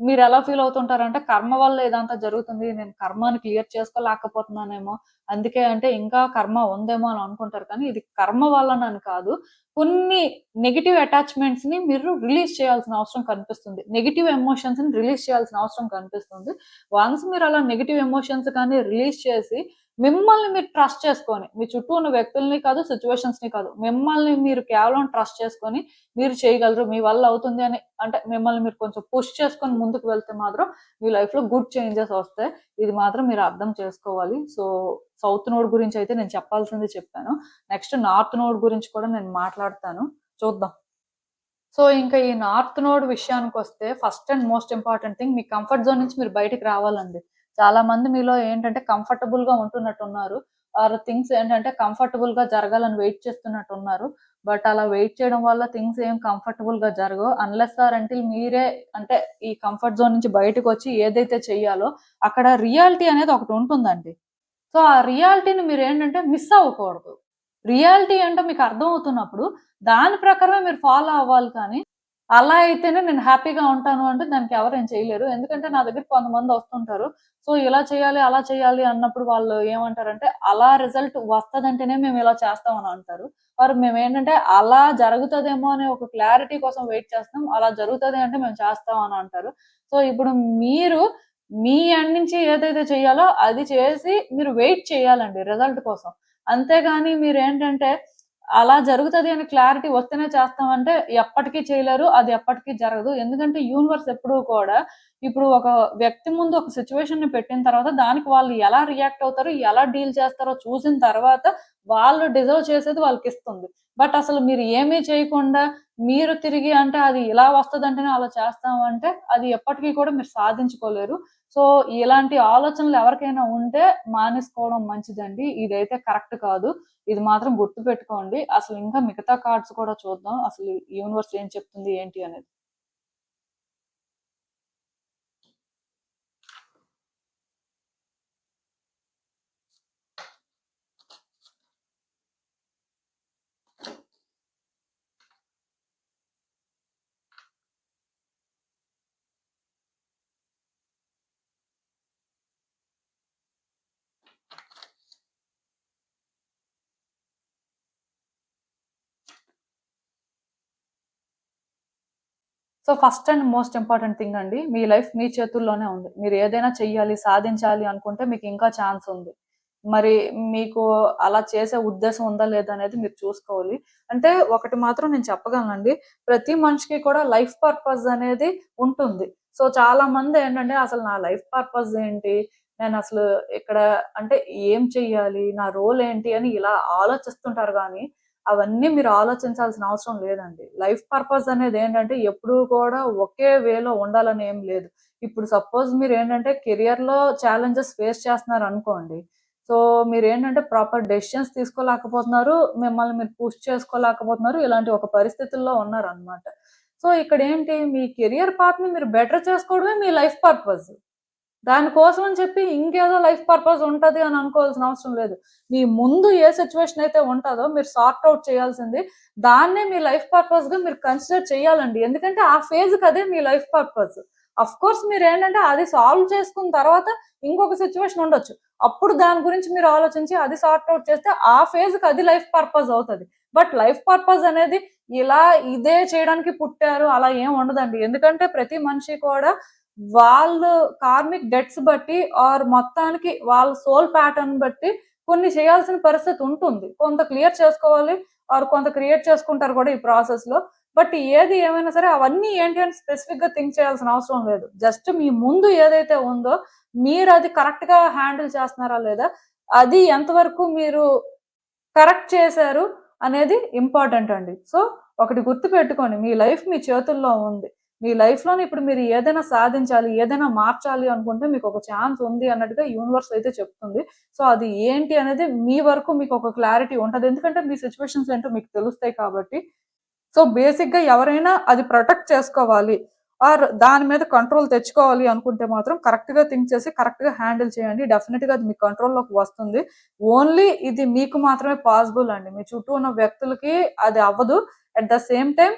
మీరెలా ఫీల్ అవుతుంటారంటే కర్మ వల్ల ఇదంతా జరుగుతుంది. నేను కర్మని క్లియర్ చేసుకోలేకపోతున్నానేమో, అందుకే అంటే ఇంకా కర్మ ఉందేమో అని అనుకుంటారు. కానీ ఇది కర్మ వల్లనని కాదు. కొన్ని నెగెటివ్ అటాచ్‌మెంట్స్‌ని మీరు రిలీజ్ చేయాల్సిన అవసరం కనిపిస్తుంది. నెగెటివ్ ఎమోషన్స్‌ని రిలీజ్ చేయాల్సిన అవసరం కనిపిస్తుంది. వన్స్ మీరలా నెగెటివ్ ఎమోషన్స్ కానీ రిలీజ్ చేసి మిమ్మల్ని మీరు ట్రస్ట్ చేసుకొని, మీ చుట్టూ ఉన్న వ్యక్తుల్ని కాదు, సిట్యుయేషన్స్‌ని కాదు. మిమ్మల్ని మీరు కేవలం ట్రస్ట్ చేసుకొని, మీరు చేయగలరు, మీ వల్ల అవుతుంది అని అంటే మిమ్మల్ని మీరు కొంచెం పుష్ చేసుకొని ముందుకు వెళ్తే మాత్రం మీ లైఫ్‌లో గుడ్ చేంజెస్ వస్తాయి. ఇది మాత్రం మీరు అర్థం చేసుకోవాలి. సో, సౌత్ నోడ్ గురించి అయితే నేను చెప్పాల్సింది చెప్పాను. నెక్స్ట్ నార్త్ నోడ్ గురించి కూడా నేను మాట్లాడతాను. చూద్దాం. సో, ఇంకా ఈ నార్త్ నోడ్ విషయానికొస్తే first and most important thing me comfort zone నుంచి మీరు బయటికి రావాలండి. చాలా మంది మీలో ఏంటంటే కంఫర్టబుల్‌గా ఉంటున్నట్టున్నారు. ఆర్ థింగ్స్ ఏంటంటే కంఫర్టబుల్‌గా జరగాలని వెయిట్ చేస్తున్నట్టున్నారు. బట్ అలా వెయిట్ చేయడం వల్ల థింగ్స్ ఏం కంఫర్టబుల్‌గా జరగవు. అన్‌లెస్ ఆర్ అంటిల్ మీరే అంటే ఈ కంఫర్ట్ జోన్ నుంచి బయటకొచ్చి ఏదైతే చెయ్యాలో అక్కడ రియాలిటీ అనేది ఒకటుంటుందండి. సో, ఆ రియాలిటీని మీరేంటంటే మిస్ అవ్వకూడదు. రియాలిటీ ఏంటో మీకు అర్థమవుతున్నప్పుడు, దాని ప్రకారమే మీరు ఫాలో అవ్వాలి కానీ, అలా అయితేనే నేను హ్యాపీగా ఉంటాను అంటే దానికి ఎవరేం చేయలేరు. ఎందుకంటే నా దగ్గరికి కొంతమంది వస్తుంటారు. సో, ఇలా చేయాలి, అలా చేయాలి అన్నప్పుడు వాళ్ళు ఏమంటారంటే, అలా రిజల్ట్ వస్తదంటేనే మేము ఇలా చేస్తాం అని అంటారు. మరి మేమేంటంటే అలా జరుగుతదేమో అనే ఒక క్లారిటీ కోసం వెయిట్ చేస్తాం. అలా జరుగుతది అంటే మేము చేస్తాం అని అంటారు. సో, ఇప్పుడు మీరు మీ ఎండ్ నుంచి ఏదైతే చేయాలో అది చేసి మీరు వెయిట్ చేయాలండి రిజల్ట్ కోసం. అంతేగాని మీరేంటంటే అలా జరుగుతది అని క్లారిటీ వస్తేనే చేస్తామంటే ఎప్పటికి చేయలేరు. అది ఎప్పటికి జరగదు. ఎందుకంటే యూనివర్స్ ఎప్పుడూ కూడా ఇప్పుడు ఒక వ్యక్తి ముందు ఒక సిట్యుయేషన్‌ని పెట్టిన తర్వాత దానికి వాళ్ళు ఎలా రియాక్ట్ అవుతారో, ఎలా డీల్ చేస్తారో చూసిన తర్వాత వాళ్ళు డిజర్వ్ చేసేది వాళ్ళకిస్తుంది. బట్ అసలు మీరు ఏమీ చేయకుండా మీరు తిరిగి అంటే అది ఇలా వస్తదంటేనే అలా చేస్తాము అంటే అది ఎప్పటికి కూడా మీరు సాధించుకోలేరు. సో, ఇలాంటి ఆలోచనలు ఎవరికైనా ఉంటే మానేసుకోవడం మంచిదండి. ఇదైతే కరెక్ట్ కాదు. ఇది మాత్రం గుర్తుపెట్టుకోండి. అసలు ఇంకా మిగతా కార్డ్స్ కూడా చూద్దాం. అసలు యూనివర్స్ ఏం చెప్తుంది ఏంటి అనేది. So, first and most important thing అండి. మీ లైఫ్ మీ చేతుల్లోనే ఉంది. మీరు ఏదైనా చెయ్యాలి, సాధించాలి అనుకుంటే మీకు ఇంకా ఛాన్స్ ఉంది. మరి మీకు అలా చేసే ఉద్దేశం ఉందా లేదా అనేది మీరు చూసుకోవాలి. అంటే ఒకటి మాత్రం నేను చెప్పగలనండి. ప్రతి మనిషికి కూడా లైఫ్ పర్పస్ అనేది ఉంటుంది. సో, చాలా మంది ఏంటంటే అసలు నా లైఫ్ పర్పస్ ఏంటి? నేనసలు ఇక్కడ అంటే ఏం చెయ్యాలి? నా రోల్ ఏంటి? అని ఇలా ఆలోచిస్తుంటారు గానీ అవన్నీ మీరు ఆలోచించాల్సిన అవసరం లేదండి. లైఫ్ పర్పస్ అనేదేంటంటే ఎప్పుడూ కూడా ఒకే వేలో ఉండాలని ఏం లేదు. ఇప్పుడు సపోజ్ మీరేంటంటే కెరియర్‌లో ఛాలెంజెస్ ఫేస్ చేస్తున్నారనుకోండి. సో, మీరేంటంటే ప్రాపర్ డెసిషన్స్ తీసుకోలేకపోతున్నారు. మిమ్మల్ని మీరు పుష్ చేసుకోలేకపోతున్నారు. ఇలాంటి ఒక పరిస్థితుల్లో ఉన్నారనమాట. సో, ఇక్కడేంటి మీ కెరియర్ పాత్‌ని మీరు బెటర్ చేసుకోవడమే మీ లైఫ్ పర్పస్. దానికోసం అని చెప్పి ఇంకేదో లైఫ్ పర్పస్ ఉంటది అని అనుకోవాల్సిన అవసరం లేదు. మీ ముందు ఏ సిట్యుయేషన్ అయితే ఉంటదో మీరు సార్ట్ ఔట్ చేయాల్సింది దాన్నే మీ లైఫ్ పర్పస్‌గా మీరు కన్సిడర్ చేయాలండి. ఎందుకంటే ఆ ఫేజ్‌కి అదే మీ లైఫ్ పర్పస్. ఆఫ్‌కోర్స్ మీరేంటంటే అది సాల్వ్ చేసుకున్న తర్వాత ఇంకొక సిట్యుయేషన్ ఉండొచ్చు. అప్పుడు దాని గురించి మీరు ఆలోచించి అది సార్ట్ ఔట్ చేస్తే ఆ ఫేజ్‌కి అది లైఫ్ పర్పస్ అవుతది. బట్ లైఫ్ పర్పస్ అనేది ఇలా ఇదే చేయడానికి పుట్టారు అలా ఏం ఉండదండి. ఎందుకంటే ప్రతి మనిషి కూడా వాళ్ళు కార్మిక్ డెట్స్ బట్టి ఆర్ మొత్తానికి వాళ్ళ సోల్ ప్యాటర్న్ బట్టి కొన్ని చేయాల్సిన పరిస్థితి ఉంటుంది. కొంత క్లియర్ చేసుకోవాలి ఆర్ కొంత క్రియేట్ చేసుకుంటారు కూడా ఈ ప్రాసెస్‌లో. బట్ ఏది ఏమైనా సరే అవన్నీ ఏంటి అని స్పెసిఫిక్ గా థింక్ చేయాల్సిన అవసరం లేదు. జస్ట్ మీ ముందు ఏదైతే ఉందో మీరు అది కరెక్ట్ గా హ్యాండిల్ చేస్తున్నారా లేదా, అది ఎంతవరకు మీరు కరెక్ట్ చేశారు అనేది ఇంపార్టెంట్ అండి. సో ఒకటి గుర్తు పెట్టుకోండి, మీ లైఫ్ మీ చేతుల్లో ఉంది. మీ లైఫ్ లోనే ఇప్పుడు మీరు ఏదైనా సాధించాలి, ఏదైనా మార్చాలి అనుకుంటే మీకు ఒక ఛాన్స్ ఉంది అన్నట్టుగా యూనివర్స్ అయితే చెప్తుంది. సో అది ఏంటి అనేది మీ వరకు మీకు ఒక క్లారిటీ ఉంటది. ఎందుకంటే మీ సిచ్యువేషన్స్ ఏంటో మీకు తెలుస్తాయి కాబట్టి. సో బేసిక్ గా ఎవరైనా అది ప్రొటెక్ట్ చేసుకోవాలి ఆర్ దాని మీద కంట్రోల్ తెచ్చుకోవాలి అనుకుంటే మాత్రం కరెక్ట్ గా థింక్ చేసి కరెక్ట్ గా హ్యాండిల్ చేయండి. డెఫినెట్ గా అది మీ కంట్రోల్లోకి వస్తుంది. ఓన్లీ ఇది మీకు మాత్రమే పాసిబుల్ అండి, మీ చుట్టూ ఉన్న వ్యక్తులకి అది అవ్వదు. అట్ ద సేమ్ టైం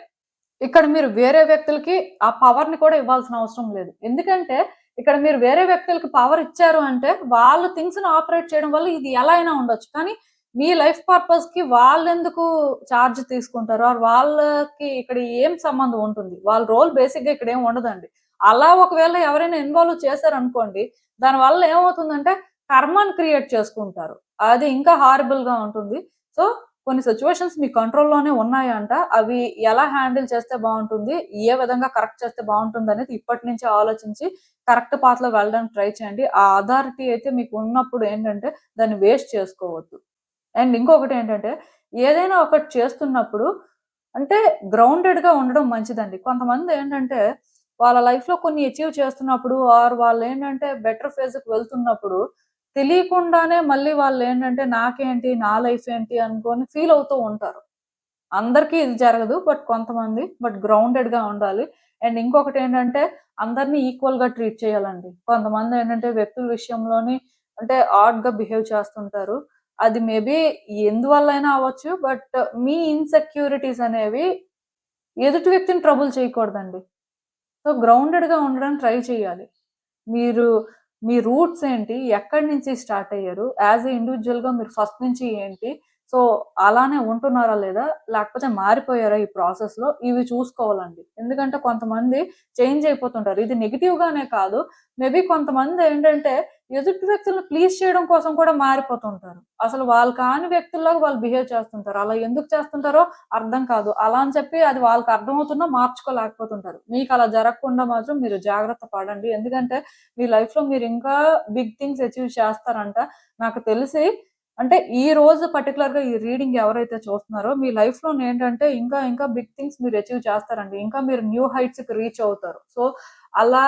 ఇక్కడ మీరు వేరే వ్యక్తులకి ఆ పవర్ ని కూడా ఇవ్వాల్సిన అవసరం లేదు. ఎందుకంటే ఇక్కడ మీరు వేరే వ్యక్తులకి పవర్ ఇచ్చారు అంటే వాళ్ళు థింగ్స్ ని ఆపరేట్ చేయడం వల్ల ఇది ఎలా అయినా ఉండొచ్చు. కానీ మీ లైఫ్ పర్పస్ కి వాళ్ళెందుకు ఛార్జ్ తీసుకుంటారు, ఆర్ వాళ్ళకి ఇక్కడ ఏం సంబంధం ఉంటుంది, వాళ్ళ రోల్ బేసిక్ గా ఇక్కడ ఏం ఉండదండి. అలా ఒకవేళ ఎవరైనా ఇన్వాల్వ్ చేశారనుకోండి, దాని వల్ల ఏమవుతుందంటే కర్మని క్రియేట్ చేసుకుంటారు. అది ఇంకా హారబుల్ గా ఉంటుంది. సో కొన్ని సిచ్యువేషన్స్ మీ కంట్రోల్లోనే ఉన్నాయంట. అవి ఎలా హ్యాండిల్ చేస్తే బాగుంటుంది, ఏ విధంగా కరెక్ట్ చేస్తే బాగుంటుంది అనేది ఇప్పటి నుంచి ఆలోచించి కరెక్ట్ పాత్ లో వెళ్ళడానికి ట్రై చేయండి. ఆ అథారిటీ అయితే మీకు ఉన్నప్పుడు ఏంటంటే దాన్ని వేస్ట్ చేసుకోవద్దు. అండ్ ఇంకొకటి ఏంటంటే ఏదైనా ఒకటి చేస్తున్నప్పుడు అంటే గ్రౌండెడ్ గా ఉండడం మంచిదండి. కొంతమంది ఏంటంటే వాళ్ళ లైఫ్ లో కొన్ని అచీవ్ చేస్తున్నప్పుడు ఆర్ వాళ్ళు ఏంటంటే బెటర్ ఫేజ్ కి వెళ్తున్నప్పుడు తెలియకుండానే మళ్ళీ వాళ్ళు ఏంటంటే నాకేంటి, నా లైఫ్ ఏంటి అనుకొని ఫీల్ అవుతూ ఉంటారు. అందరికీ ఇది జరగదు. బట్ కొంతమంది గ్రౌండెడ్ గా ఉండాలి. అండ్ ఇంకొకటి ఏంటంటే అందరినీ ఈక్వల్ గా ట్రీట్ చేయాలండి. కొంతమంది ఏంటంటే వ్యక్తుల విషయంలోని అంటే ఆడ్ గా బిహేవ్ చేస్తుంటారు. అది మేబీ ఎందువల్ల అయినా అవ్వచ్చు. బట్ మీ ఇన్సెక్యూరిటీస్ అనేవి ఎదుటి వ్యక్తిని ట్రబుల్ చేయకూడదండి. సో గ్రౌండెడ్ గా ఉండడానికి ట్రై చేయాలి. మీరు మీ రూట్స్ ఏంటి, ఎక్కడి నుంచి స్టార్ట్ అయ్యారు, యాజ్ ఏ ఇండివిజువల్ గా మీరు ఫస్ట్ నుంచి ఏంటి, సో అలానే ఉంటున్నారా లేదా, లేకపోతే మారిపోయారా ఈ ప్రాసెస్ లో, ఇవి చూసుకోవాలండి. ఎందుకంటే కొంతమంది చేంజ్ అయిపోతుంటారు. ఇది నెగిటివ్ గానే కాదు, మేబీ కొంతమంది ఏంటంటే ఎదుటి వ్యక్తులను ప్లీజ్ చేయడం కోసం కూడా మారిపోతుంటారు. అసలు వాళ్ళు కాని వ్యక్తుల్లాగా వాళ్ళు బిహేవ్ చేస్తుంటారు. అలా ఎందుకు చేస్తుంటారో అర్థం కాదు. అలా అని చెప్పి అది వాళ్ళకి అర్థమవుతున్నా మార్చుకోలేకపోతుంటారు. మీకు అలా జరగకుండా మాత్రం మీరు జాగ్రత్త పడండి. ఎందుకంటే మీ లైఫ్ లో మీరు ఇంకా బిగ్ థింగ్స్ అచీవ్ చేస్తారంట. నాకు తెలిసి అంటే ఈ రోజు పర్టికులర్ గా ఈ రీడింగ్ ఎవరైతే చూస్తున్నారో మీ లైఫ్ లో ఏంటంటే ఇంకా ఇంకా బిగ్ థింగ్స్ మీరు అచీవ్ చేస్తారండి. ఇంకా మీరు న్యూ హైట్స్ కి రీచ్ అవుతారు. సో అలా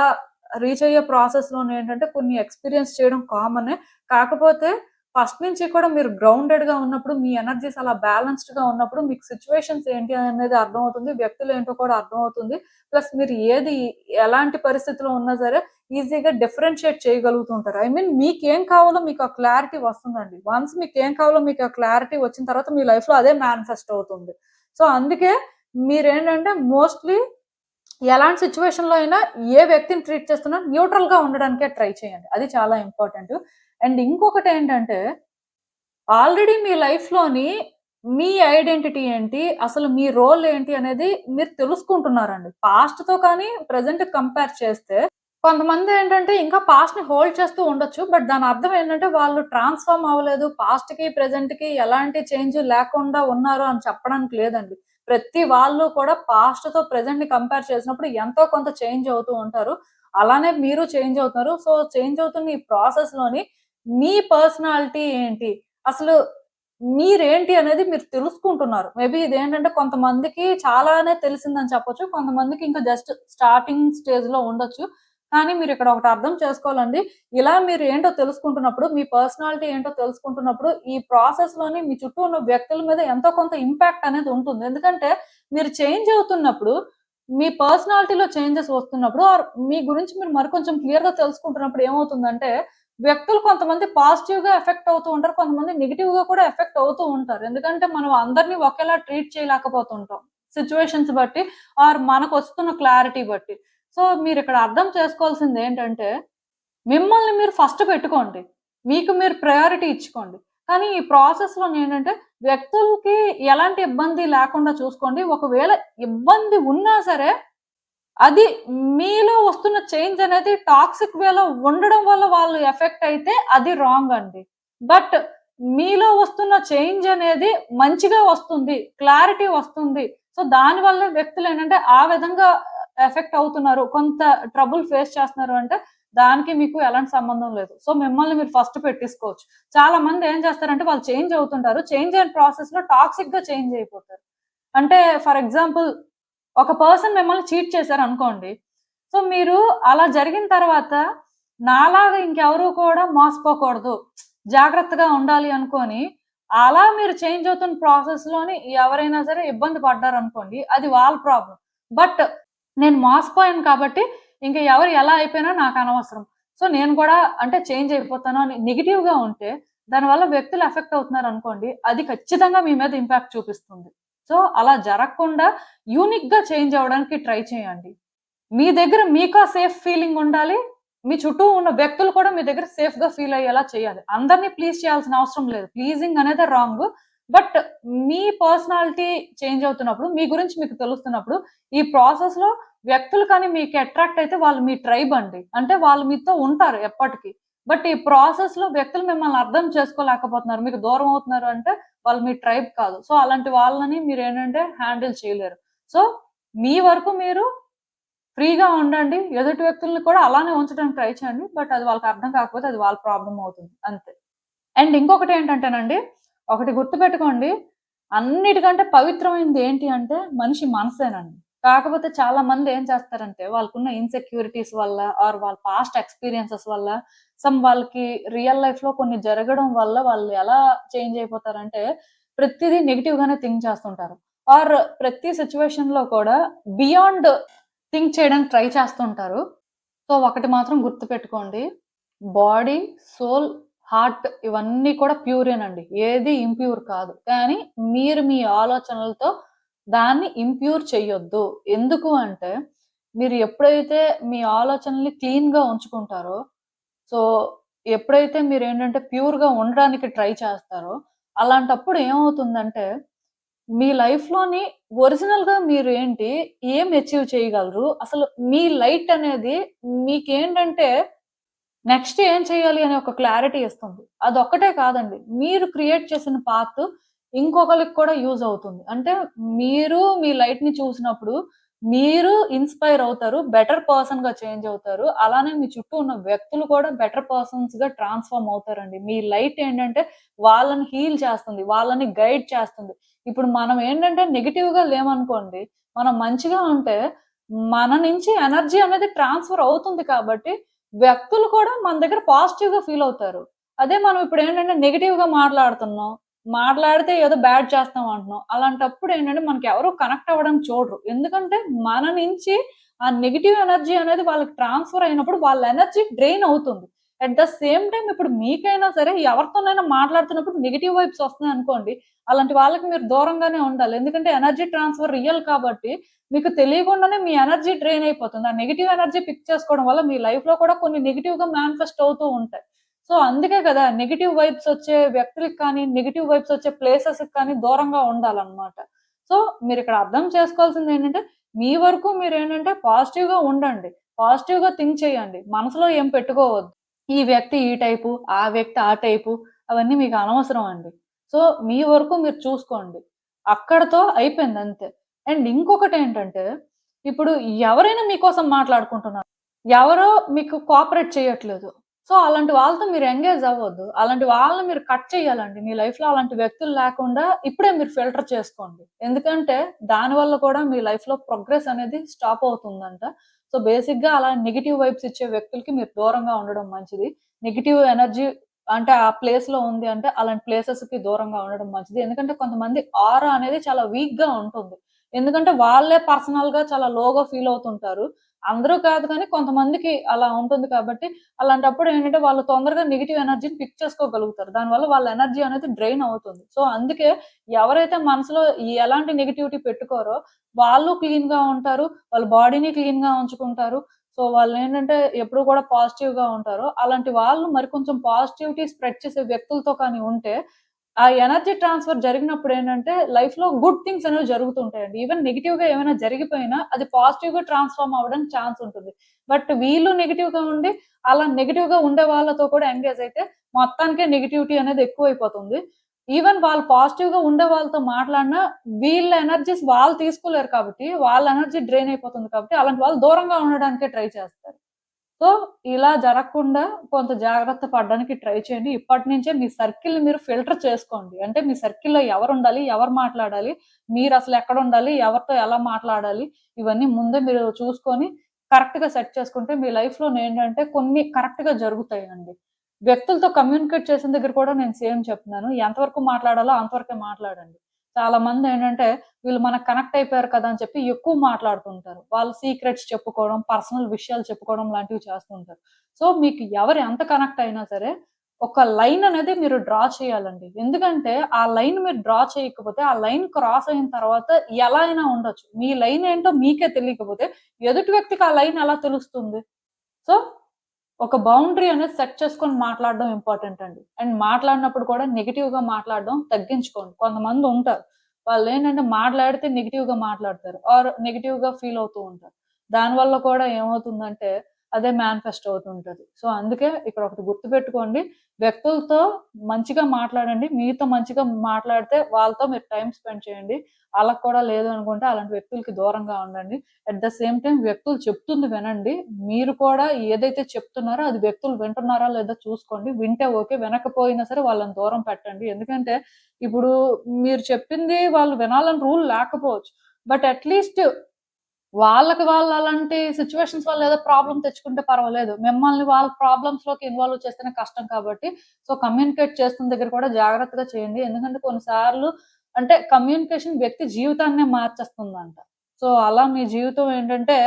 రీచ్ అయ్యే ప్రాసెస్ లో ఏంటంటే కొన్ని ఎక్స్పీరియన్స్ చేయడం కామనే. కాకపోతే ఫస్ట్ నుంచి కూడా మీరు గ్రౌండెడ్ గా ఉన్నప్పుడు, మీ ఎనర్జీస్ అలా బ్యాలెన్స్డ్ గా ఉన్నప్పుడు మీకు సిచ్యువేషన్స్ ఏంటి అనేది అర్థమవుతుంది, వ్యక్తులు ఏంటో కూడా అర్థమవుతుంది. ప్లస్ మీరు ఏది ఎలాంటి పరిస్థితిలో ఉన్నా సరే ఈజీగా డిఫరెన్షియేట్ చేయగలుగుతుంటారు. ఐ మీన్ మీకేం కావాలో మీకు ఆ క్లారిటీ వస్తుందండి. వన్స్ మీకు ఏం కావాలో మీకు ఆ క్లారిటీ వచ్చిన తర్వాత మీ లైఫ్ లో అదే మేనిఫెస్ట్ అవుతుంది. సో అందుకే మీరేంటంటే మోస్ట్లీ ఎలాంటి సిచ్యువేషన్ లో అయినా ఏ వ్యక్తిని ట్రీట్ చేస్తున్నా న్యూట్రల్ గా ఉండడానికే ట్రై చేయండి. అది చాలా ఇంపార్టెంట్. అండ్ ఇంకొకటి ఏంటంటే ఆల్రెడీ మీ లైఫ్ లోని మీ ఐడెంటిటీ ఏంటి, అసలు మీ రోల్ ఏంటి అనేది మీరు తెలుసుకుంటున్నారండి. పాస్ట్ తో కానీ ప్రెసెంట్ కంపేర్ చేస్తే కొంతమంది ఏంటంటే ఇంకా పాస్ట్ ని హోల్డ్ చేస్తూ ఉండొచ్చు. బట్ దాని అర్థం ఏంటంటే వాళ్ళు ట్రాన్స్ఫార్మ్ అవ్వలేదు, పాస్ట్ కి ప్రెసెంట్ కి ఎలాంటి చేంజ్ లేకుండా ఉన్నారు అని చెప్పడానికి లేదండి. ప్రతి వాళ్ళు కూడా పాస్ట్ తో ప్రెసెంట్ ని కంపేర్ చేసినప్పుడు ఎంతో కొంత చేంజ్ అవుతూ ఉంటారు. అలానే మీరు చేంజ్ అవుతున్నారు. సో చేంజ్ అవుతున్న ఈ ప్రాసెస్ లోని మీ పర్సనాలిటీ ఏంటి, అసలు మీరేంటి అనేది మీరు తెలుసుకుంటున్నారు. మేబీ ఇదేంటంటే కొంతమందికి చాలానే తెలిసిందని చెప్పొచ్చు. కొంతమందికి ఇంకా జస్ట్ స్టార్టింగ్ స్టేజ్ లో ఉండొచ్చు. కానీ మీరు ఇక్కడ ఒకటి అర్థం చేసుకోవాలండి. ఇలా మీరు ఏంటో తెలుసుకుంటున్నప్పుడు, మీ పర్సనాలిటీ ఏంటో తెలుసుకుంటున్నప్పుడు, ఈ ప్రాసెస్ లోని మీ చుట్టూ ఉన్న వ్యక్తుల మీద ఎంతో కొంత ఇంపాక్ట్ అనేది ఉంటుంది. ఎందుకంటే మీరు చేంజ్ అవుతున్నప్పుడు, మీ పర్సనాలిటీలో చేంజెస్ వస్తున్నప్పుడు, ఆర్ మీ గురించి మీరు మరికొంచెం క్లియర్ గా తెలుసుకుంటున్నప్పుడు ఏమవుతుందంటే వ్యక్తులు కొంతమంది పాజిటివ్ గా ఎఫెక్ట్ అవుతూ ఉంటారు. కొంతమంది నెగెటివ్ గా కూడా ఎఫెక్ట్ అవుతూ ఉంటారు. ఎందుకంటే మనం అందరినీ ఒకేలా ట్రీట్ చేయలేకపోతుంటాం సిచ్యువేషన్స్ బట్టి, ఆర్ మనకు వస్తున్న క్లారిటీ బట్టి. సో మీరు ఇక్కడ అర్థం చేసుకోవాల్సింది ఏంటంటే మిమ్మల్ని మీరు ఫస్ట్ పెట్టుకోండి. మీకు మీరు ప్రయారిటీ ఇచ్చుకోండి. కానీ ఈ ప్రాసెస్‌లో ఏంటంటే వ్యక్తులకి ఎలాంటి ఇబ్బంది లేకుండా చూసుకోండి. ఒకవేళ ఇబ్బంది ఉన్నా సరే అది మీలో వస్తున్న చేంజ్ అనేది టాక్సిక్ వేలో ఉండడం వల్ల వాళ్ళు ఎఫెక్ట్ అయితే అది రాంగ్ అండి. బట్ మీలో వస్తున్న చేంజ్ అనేది మంచిగా వస్తుంది. క్లారిటీ వస్తుంది. సో దానివల్ల వ్యక్తులు ఏంటంటే ఆ విధంగా ఎఫెక్ట్ అవుతున్నారు, కొంత ట్రబుల్ ఫేస్ చేస్తున్నారు అంటే దానికి మీకు ఎలాంటి సంబంధం లేదు. సో మిమ్మల్ని మీరు ఫస్ట్ పెట్టేసుకోవచ్చు. చాలా మంది ఏం చేస్తారంటే వాళ్ళు చేంజ్ అవుతుంటారు. చేంజ్ అయిన ప్రాసెస్‌లో టాక్సిక్‌గా చేంజ్ అయిపోతారు. అంటే ఫర్ ఎగ్జాంపుల్ ఒక పర్సన్ మిమ్మల్ని చీట్ చేశారనుకోండి. సో మీరు అలా జరిగిన తర్వాత నాలాగా ఇంకెవరు కూడా మోసపోకూడదు, జాగ్రత్తగా ఉండాలి అనుకోని, అలా మీరు చేంజ్ అవుతున్న ప్రాసెస్‌లోని ఎవరైనా సరే ఇబ్బంది పడ్డారనుకోండి, అది వాళ్ళ ప్రాబ్లమ్. బట్ నేను మోసపోయాను కాబట్టి ఇంక ఎవరు ఎలా అయిపోయినా నాకనవసరం. సో నేను కూడా అంటే చేంజ్ అయిపోతాను అని నెగెటివ్‌గా ఉంటే, దానివల్ల వ్యక్తులు ఎఫెక్ట్ అవుతున్నారనుకోండి, అది ఖచ్చితంగా మీ మీద ఇంపాక్ట్ చూపిస్తుంది. సో అలా జరగకుండా యూనిక్‌గా చేంజ్ అవ్వడానికి ట్రై చేయండి. మీ దగ్గర మీకా సేఫ్ ఫీలింగ్ ఉండాలి. మీ చుట్టూ ఉన్న వ్యక్తులు కూడా మీ దగ్గర సేఫ్‌గా ఫీల్ అయ్యేలా చేయాలి. అందరిని ప్లీజ్ చేయాల్సిన అవసరం లేదు. ప్లీజింగ్ అనేదే wrong. But me personality change అవుతున్నప్పుడు, మీ గురించి మీకు తెలుస్తున్నప్పుడు, ఈ ప్రాసెస్‌లో వ్యక్తులు కానీ మీకు అట్రాక్ట్ అయితే వాళ్ళు మీ ట్రైబ్ అండి. అంటే వాళ్ళు మీతో ఉంటారు ఎప్పటికి. బట్ ఈ ప్రాసెస్‌లో వ్యక్తులు మిమ్మల్ని అర్థం చేసుకోలేకపోతున్నారు, మీకు దూరం అవుతున్నారు అంటే వాళ్ళు మీ ట్రైబ్ కాదు. సో అలాంటి వాళ్ళని మీరేంటంటే హ్యాండిల్ చేయలేరు. సో మీ వరకు మీరు ఫ్రీగా ఉండండి. ఎదుటి వ్యక్తుల్ని కూడా అలానే ఉంచడానికి ట్రై చేయండి. బట్ అది వాళ్ళకి అర్థం కాకపోతే అది వాళ్ళ ప్రాబ్లమ్ అవుతుంది. అంతే. అండ్ ఇంకొకటేంటంటేనండి, ఒకటి గుర్తుపెట్టుకోండి. అన్నిటికంటే పవిత్రమైనది ఏంటి అంటే మనిషి మనసేనండి. కాకపోతే చాలా మంది ఏం చేస్తారంటే వాళ్ళకున్న ఇన్‌సెక్యూరిటీస్ వల్ల ఆర్ వాళ్ళ పాస్ట్ ఎక్స్‌పీరియన్సెస్ వల్ల వాళ్ళకి రియల్ లైఫ్‌లో కొన్ని జరగడం వల్ల వాళ్ళు ఎలా చేంజ్ అయిపోతారంటే ప్రతిదీ నెగెటివ్ గానే థింక్ చేస్తుంటారు. ఆర్ ప్రతి సిట్యుయేషన్‌లో కూడా బియాండ్ థింక్ చేయడానికి ట్రై చేస్తుంటారు. సో ఒకటి మాత్రం గుర్తుపెట్టుకోండి. బాడీ, సోల్, హార్ట్ ఇవన్నీ కూడా ప్యూరేనండి. ఏది ఇంప్యూర్ కాదు. కానీ మీరు మీ ఆలోచనలతో దాన్ని ఇంప్యూర్ చెయ్యొద్దు. ఎందుకు అంటే మీరు ఎప్పుడైతే మీ ఆలోచనల్ని క్లీన్‌గా ఉంచుకుంటారో, సో ఎప్పుడైతే మీరేంటంటే ప్యూర్‌గా ఉండడానికి ట్రై చేస్తారో, అలాంటప్పుడు ఏమవుతుందంటే మీ లైఫ్‌లోని ఒరిజినల్‌గా మీరేంటి, ఏం అచీవ్ చేయగలరు? అసలు మీ లైట్ అనేది మీకేంటంటే నెక్స్ట్ ఏం చేయాలి అనే ఒక క్లారిటీ ఇస్తుంది. అదొక్కటే కాదండి. మీరు క్రియేట్ చేసిన పాత్ ఇంకొకళ్ళకి కూడా యూజ్ అవుతుంది. అంటే మీరు మీ లైట్‌ని చూసినప్పుడు మీరు ఇన్‌స్పైర్ అవుతారు. బెటర్ పర్సన్‌గా చేంజ్ అవుతారు. అలానే మీ చుట్టూ ఉన్న వ్యక్తులు కూడా బెటర్ పర్సన్స్‌గా ట్రాన్స్‌ఫార్మ్ అవుతారండి. మీ లైట్ ఏంటంటే వాళ్ళని హీల్ చేస్తుంది. వాళ్ళని గైడ్ చేస్తుంది. ఇప్పుడు మనం ఏంటంటే నెగెటివ్‌గా లేమనుకోండి, మనం మంచిగా ఉంటే మన నుంచి ఎనర్జీ అనేది ట్రాన్స్‌ఫర్ అవుతుంది కాబట్టి వ్యక్తులు కూడా మన దగ్గర పాజిటివ్‌గా ఫీల్ అవుతారు. అదే మనం ఇప్పుడేంటంటే నెగెటివ్‌గా మాట్లాడుతున్నాం. మాట్లాడితే ఏదో బ్యాడ్ చేస్తాం అంటున్నాం. అలాంటప్పుడు ఏంటంటే మనకెవరు కనెక్ట్ అవ్వడానికి చూడరు. ఎందుకంటే మన నుంచి ఆ నెగెటివ్ ఎనర్జీ అనేది వాళ్ళకి ట్రాన్స్‌ఫర్ అయినప్పుడు వాళ్ళ ఎనర్జీ డ్రైన్ అవుతుంది. అట్ ద సేమ్ టైమ్ ఇప్పుడు మీకైనా సరే ఎవరితోనైనా మాట్లాడుతున్నప్పుడు నెగెటివ్ వైబ్స్ వస్తున్నాయనుకోండి, అలాంటి వాళ్ళకి మీరు దూరంగానే ఉండాలి. ఎందుకంటే ఎనర్జీ ట్రాన్స్‌ఫర్ రియల్ కాబట్టి మీకు తెలియకుండానే మీ ఎనర్జీ డ్రైన్ అయిపోతుంది. ఆ నెగెటివ్ ఎనర్జీ పిక్ చేసుకోవడం వల్ల మీ లైఫ్‌లో కూడా కొన్ని నెగెటివ్‌గా మానిఫెస్ట్ అవుతూ ఉంటాయి. సో, అందుకే కదా నెగెటివ్ వైబ్స్ వచ్చే వ్యక్తులకి కానీ, నెగెటివ్ వైబ్స్ వచ్చే ప్లేసెస్‌కి కానీ దూరంగా ఉండాలన్నమాట. సో, మీరిక్కడ అర్థం చేసుకోవాల్సిందేంటంటే, మీ వరకు మీరేంటంటే పాజిటివ్‌గా ఉండండి. పాజిటివ్‌గా థింక్ చేయండి. మనసులో ఏం పెట్టుకోవద్దు. ఈ వ్యక్తి ఈ టైపు, ఆ వ్యక్తి ఆ టైపు అవన్నీ మీకు అనవసరం అండి. సో, మీ వరకు మీరు చూసుకోండి. అక్కడితో అయిపోయిందంతే. అండ్ ఇంకొకటేంటంటే, ఇప్పుడు ఎవరైనా మీకోసం మాట్లాడుకుంటున్నారు. ఎవరో మీకు కోఆపరేట్ చేయట్లేదు. సో, అలాంటి వాళ్ళతో మీరు ఎంగేజ్ అవ్వొద్దు. అలాంటి వాళ్ళని మీరు కట్ చేయాలండి. మీ లైఫ్‌లో అలాంటి వ్యక్తులు లేకుండా ఇప్పుడే మీరు ఫిల్టర్ చేసుకోండి. ఎందుకంటే, దానివల్ల కూడా మీ లైఫ్‌లో ప్రోగ్రెస్ అనేది స్టాప్ అవుతుందంట. సో, బేసిక్‌గా అలా నెగెటివ్ వైబ్స్ ఇచ్చే వ్యక్తులకి మీరు దూరంగా ఉండడం మంచిది. నెగెటివ్ ఎనర్జీ అంటే ఆ ప్లేస్‌లో ఉంది అంటే అలాంటి ప్లేసెస్‌కి దూరంగా ఉండడం మంచిది. ఎందుకంటే కొంతమంది ఆరా అనేది చాలా వీక్‌గా ఉంటుంది. ఎందుకంటే వాళ్ళే పర్సనల్‌గా చాలా లోగా ఫీల్ అవుతుంటారు. అందరూ కాదు కానీ కొంతమందికి అలా ఉంటుంది కాబట్టి అలాంటప్పుడు ఏంటంటే వాళ్ళు తొందరగా నెగెటివ్ ఎనర్జీని పిక్ చేసుకోగలుగుతారు. దానివల్ల వాళ్ళ ఎనర్జీ అనేది డ్రైన్ అవుతుంది. సో, అందుకే ఎవరైతే మనసులో ఎలాంటి నెగెటివిటీ పెట్టుకోరో వాళ్ళు క్లీన్‌గా ఉంటారు. వాళ్ళ బాడీని క్లీన్‌గా ఉంచుకుంటారు. సో, వాళ్ళేంటంటే ఎప్పుడు కూడా పాజిటివ్‌గా ఉంటారు. అలాంటి వాళ్ళు మరి కొంచెం పాజిటివిటీ స్ప్రెడ్ చేసే వ్యక్తులతో కానీ ఉంటే, ఆ ఎనర్జీ ట్రాన్స్‌ఫర్ జరిగినప్పుడేంటంటే లైఫ్‌లో గుడ్ థింగ్స్ అనేవి జరుగుతుంటాయండి. ఈవెన్ నెగెటివ్‌గా ఏమైనా జరిగిపోయినా అది పాజిటివ్‌గా ట్రాన్స్‌ఫార్మ్ అవ్వడానికి ఛాన్స్ ఉంటుంది. బట్ వీళ్ళు నెగెటివ్‌గా ఉండి అలా నెగెటివ్‌గా ఉండే వాళ్ళతో కూడా ఎంగేజ్ అయితే మొత్తానికే నెగటివిటీ అనేది ఎక్కువైపోతుంది. ఈవెన్ వాళ్ళు పాజిటివ్‌గా ఉండే వాళ్ళతో మాట్లాడినా వీళ్ళ ఎనర్జీస్ వాళ్ళు తీసుకోలేరు కాబట్టి, వాళ్ళ ఎనర్జీ డ్రైన్ అయిపోతుంది కాబట్టి, అలాంటి వాళ్ళు దూరంగా ఉండడానికే ట్రై చేస్తారు. సో, ఇలా జరగకుండా కొంత జాగ్రత్త పడడానికి ట్రై చేయండి. ఇప్పటి నుంచే మీ సర్కిల్‌ని మీరు ఫిల్టర్ చేసుకోండి. అంటే మీ సర్కిల్‌లో ఎవరుండాలి? ఎవరు మాట్లాడాలి? మీరసలు ఎక్కడుండాలి? ఎవరితో ఎలా మాట్లాడాలి? ఇవన్నీ ముందే మీరు చూసుకొని కరెక్ట్‌గా సెట్ చేసుకుంటే మీ లైఫ్‌లోనేంటంటే కొన్ని కరెక్ట్‌గా జరుగుతాయండి. వ్యక్తులతో కమ్యూనికేట్ చేసిన దగ్గర కూడా నేను సేమ్ చెప్తున్నాను. ఎంతవరకు మాట్లాడాలో అంతవరకే మాట్లాడండి. చాలా మందేంటంటే వీళ్ళు మనకు కనెక్ట్ అయిపోయారు కదా! అని చెప్పి ఎక్కువ మాట్లాడుతుంటారు. వాళ్ళ సీక్రెట్స్ చెప్పుకోవడం, పర్సనల్ విషయాలు చెప్పుకోవడం లాంటివి చేస్తుంటారు. సో, మీకు ఎవరు ఎంత కనెక్ట్ అయినా సరే, ఒక లైన్ అనేది మీరు డ్రా చేయాలండి. ఎందుకంటే, ఆ లైన్ మీరు డ్రా చేయకపోతే, ఆ లైన్ క్రాస్ అయిన తర్వాత ఎలా అయినా ఉండొచ్చు. మీ లైన్ ఏంటో మీకే తెలియకపోతే, ఎదుటి వ్యక్తికి ఆ లైన్ ఎలా తెలుస్తుంది? సో, ఒక బౌండరీ అనేది సెట్ చేసుకొని మాట్లాడడం ఇంపార్టెంట్ అండి. అండ్ మాట్లాడినప్పుడు కూడా నెగెటివ్‌గా మాట్లాడడం తగ్గించుకోండి. కొంతమందుంటారు. వాళ్ళేంటంటే మాట్లాడితే నెగెటివ్‌గా మాట్లాడతారు. ఆర్ నెగెటివ్‌గా ఫీల్ అవుతూ ఉంటారు. దానివల్ల కూడా ఏమవుతుందంటే అదే మేనిఫెస్ట్ అవుతుంటది. సో, అందుకే ఇక్కడ ఒకటి గుర్తుపెట్టుకోండి. వ్యక్తులతో మంచిగా మాట్లాడండి. మీతో మంచిగా మాట్లాడితే వాళ్ళతో మీరు టైమ్ స్పెండ్ చేయండి. అలా కూడా లేదు అనుకుంటే అలాంటి వ్యక్తులకి దూరంగా ఉండండి. అట్ ద సేమ్ టైమ్ వ్యక్తులు చెప్తుంది వినండి. మీరు కూడా ఏదైతే చెప్తున్నారో అది వ్యక్తులు వింటున్నారా లేదా చూసుకోండి. వింటే ఓకే. వినకపోయినా సరే వాళ్ళని దూరం పెట్టండి. ఎందుకంటే ఇప్పుడు మీరు చెప్పింది వాళ్ళు వినాలని రూల్ లేకపోవచ్చు. బట్ అట్‌లీస్ట్ వాళ్ళకి వాళ్ళు అలాంటి సిట్యుయేషన్స్ వల్ల ఏదో ప్రాబ్లమ్ తెచ్చుకుంటే పర్వాలేదు. మిమ్మల్ని వాళ్ళ ప్రాబ్లమ్స్‌లోకి ఇన్వాల్వ్ చేస్తేనే కష్టం కాబట్టి, సో, కమ్యూనికేట్ చేస్తున్న దగ్గర కూడా జాగ్రత్తగా చేయండి. ఎందుకంటే కొన్ని సార్లు అంటే కమ్యూనికేషన్ వ్యక్తి జీవితాన్నే మార్చేస్తుందంట. సో, అలా మీ జీవితం ఏంటంటే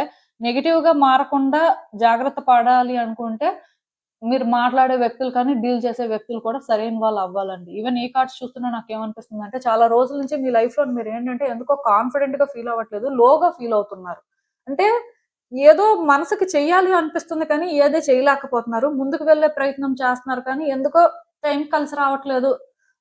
నెగెటివ్‌గా మారకుండా జాగ్రత్త పడాలి అనుకుంటే, మీరు మాట్లాడే వ్యక్తులు కానీ, డీల్ చేసే వ్యక్తులు కూడా సరైన వాళ్ళు అవ్వాలండి. ఈవెన్ ఈ కార్డ్స్ చూస్తున్నా నాకేమనిపిస్తుందంటే, చాలా రోజుల నుంచి మీ లైఫ్‌లో మీరేంటంటే ఎందుకో కాన్ఫిడెంట్‌గా ఫీల్ అవ్వట్లేదు. లోగా ఫీల్ అవుతున్నారు. అంటే ఏదో మనసుకి చెయ్యాలి అనిపిస్తుంది కానీ, ఏది చేయలేకపోతున్నారు. ముందుకు వెళ్ళే ప్రయత్నం చేస్తున్నారు కానీ, ఎందుకో టైం కలిసి రావట్లేదు.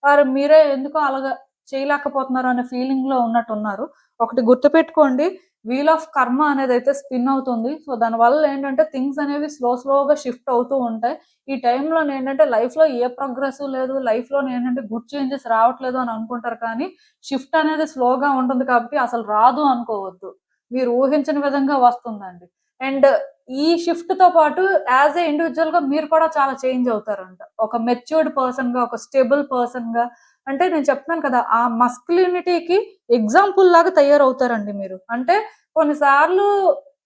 ఆర్ మీరే ఎందుకో అలాగా చేయలేకపోతున్నారు అనే ఫీలింగ్‌లో ఉన్నట్టున్నారు. ఒకటి గుర్తుపెట్టుకోండి. వీల్ ఆఫ్ కర్మ అనేదైతే స్పిన్ అవుతుంది. సో, దానివల్ల ఏంటంటే థింగ్స్ అనేవి స్లోగా షిఫ్ట్ అవుతూ ఉంటాయి. ఈ టైంలోనేంటంటే లైఫ్‌లో ఏ ప్రోగ్రెసు లేదు. లైఫ్‌లోనేంటంటే గుడ్ చేంజెస్ రావట్లేదు అని అనుకుంటారు కానీ, షిఫ్ట్ అనేది స్లోగా ఉంటుంది కాబట్టి అసలు రాదు అనుకోవద్దు. మీరు ఊహించని విధంగా వస్తుందండి. అండ్ ఈ షిఫ్ట్‌తో పాటు యాస్ ఎ ఇండివిడ్యుయల్‌గా మీరు కూడా చాలా చేంజ్ అవుతారంట. ఒక మెచ్యూర్డ్ పర్సన్‌గా, ఒక స్టేబుల్ పర్సన్‌గా అంటే నేను చెప్తున్నాను కదా! ఆ మస్కులినిటీకి ఎగ్జాంపుల్ లాగా తయారవుతారండి మీరు. అంటే కొన్ని సార్లు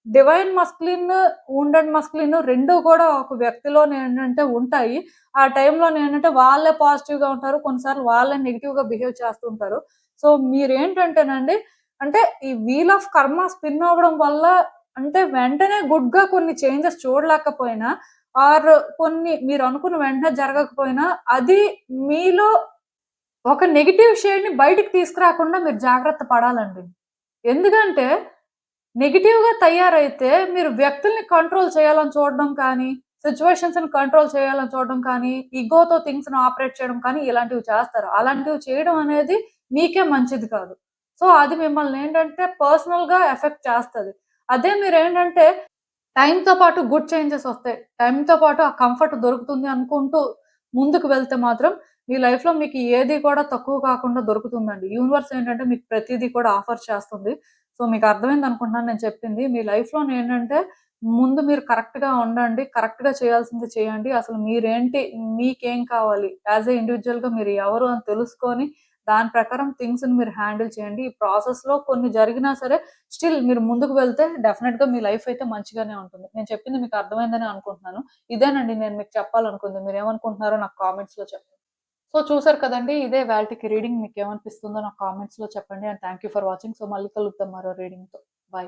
డివైన్ మస్కులిన్, వుండెడ్ మస్కులిన్ 2 కూడా ఒక వ్యక్తిలోనేంటంటే ఉంటాయి. ఆ టైంలోనేంటంటే వాళ్ళే పాజిటివ్‌గా ఉంటారు. కొన్నిసార్లు వాళ్ళే నెగెటివ్‌గా బిహేవ్ చేస్తుంటారు. సో, మీరేంటంటేనండి అంటే ఈ వీల్ ఆఫ్ కర్మ స్పిన్ అవ్వడం వల్ల అంటే వెంటనే గుడ్‌గా కొన్ని చేంజెస్ చూడలేకపోయినా ఆర్ కొన్ని మీరనుకున్న వెంటనే జరగకపోయినా అది మీలో ఒక నెగెటివ్ షేడ్‌ని బయటికి తీసుకురాకుండా మీరు జాగ్రత్త పడాలండి. ఎందుకంటే నెగెటివ్‌గా తయారైతే మీరు వ్యక్తుల్ని కంట్రోల్ చేయాలని చూడడం కానీ, సిట్యుయేషన్స్‌ని కంట్రోల్ చేయాలని చూడడం కానీ, ఇగోతో థింగ్స్‌ని ఆపరేట్ చేయడం కానీ ఇలాంటివి చేస్తారు. అలాంటివి చేయడం అనేది మీకే మంచిది కాదు. సో, అది మిమ్మల్నేంటంటే పర్సనల్‌గా ఎఫెక్ట్ చేస్తది. అదే మీరేంటంటే టైమ్‌తో పాటు గుడ్ చేంజెస్ ఒస్తాయి. టైమ్‌తో పాటు ఆ కంఫర్ట్ దొరుకుతుంది అనుకుంటూ ముందుకు వెళ్తే మాత్రం మీ లైఫ్‌లో మీకు ఏది కూడా తక్కువ కాకుండా దొరుకుతుందండి. యూనివర్స్ ఏంటంటే మీకు ప్రతీదీ కూడా ఆఫర్ చేస్తుంది. సో, మీకు అర్థమైందనుకుంటున్నాను నేను చెప్పింది. మీ లైఫ్‌లోనేంటంటే ముందు మీరు కరెక్ట్‌గా ఉండండి. కరెక్ట్‌గా చేయాల్సింది చేయండి. అసలు మీరేంటి? మీకేం కావాలి? యాస్ ఎ ఇండివిడ్యుయల్‌గా మీరు ఎవరు అని తెలుసుకొని దాని ప్రకారం థింగ్స్‌ని మీరు హ్యాండిల్ చేయండి. ఈ ప్రాసెస్‌లో కొన్ని జరిగినా సరే స్టిల్ మీరు ముందుకు వెళ్తే డెఫినెట్‌గా మీ లైఫ్ అయితే మంచిగానే ఉంటుంది. నేను చెప్పింది మీకు అర్థమైందని అనుకుంటున్నాను. ఇదేనండి నేను మీకు చెప్పాలనుకుంది. మీరేమనుకుంటున్నారో నాకు కామెంట్స్‌లో చెప్పండి. సో, చూసారు కదండీ! ఇదే ఇవాల్టికి రీడింగ్ మీకేమనిపిస్తుందో నాకు కామెంట్స్‌లో చెప్పండి. And thank you for watching. So, మళ్ళీ కలుద్దాం మరో రీడింగ్‌తో. బై.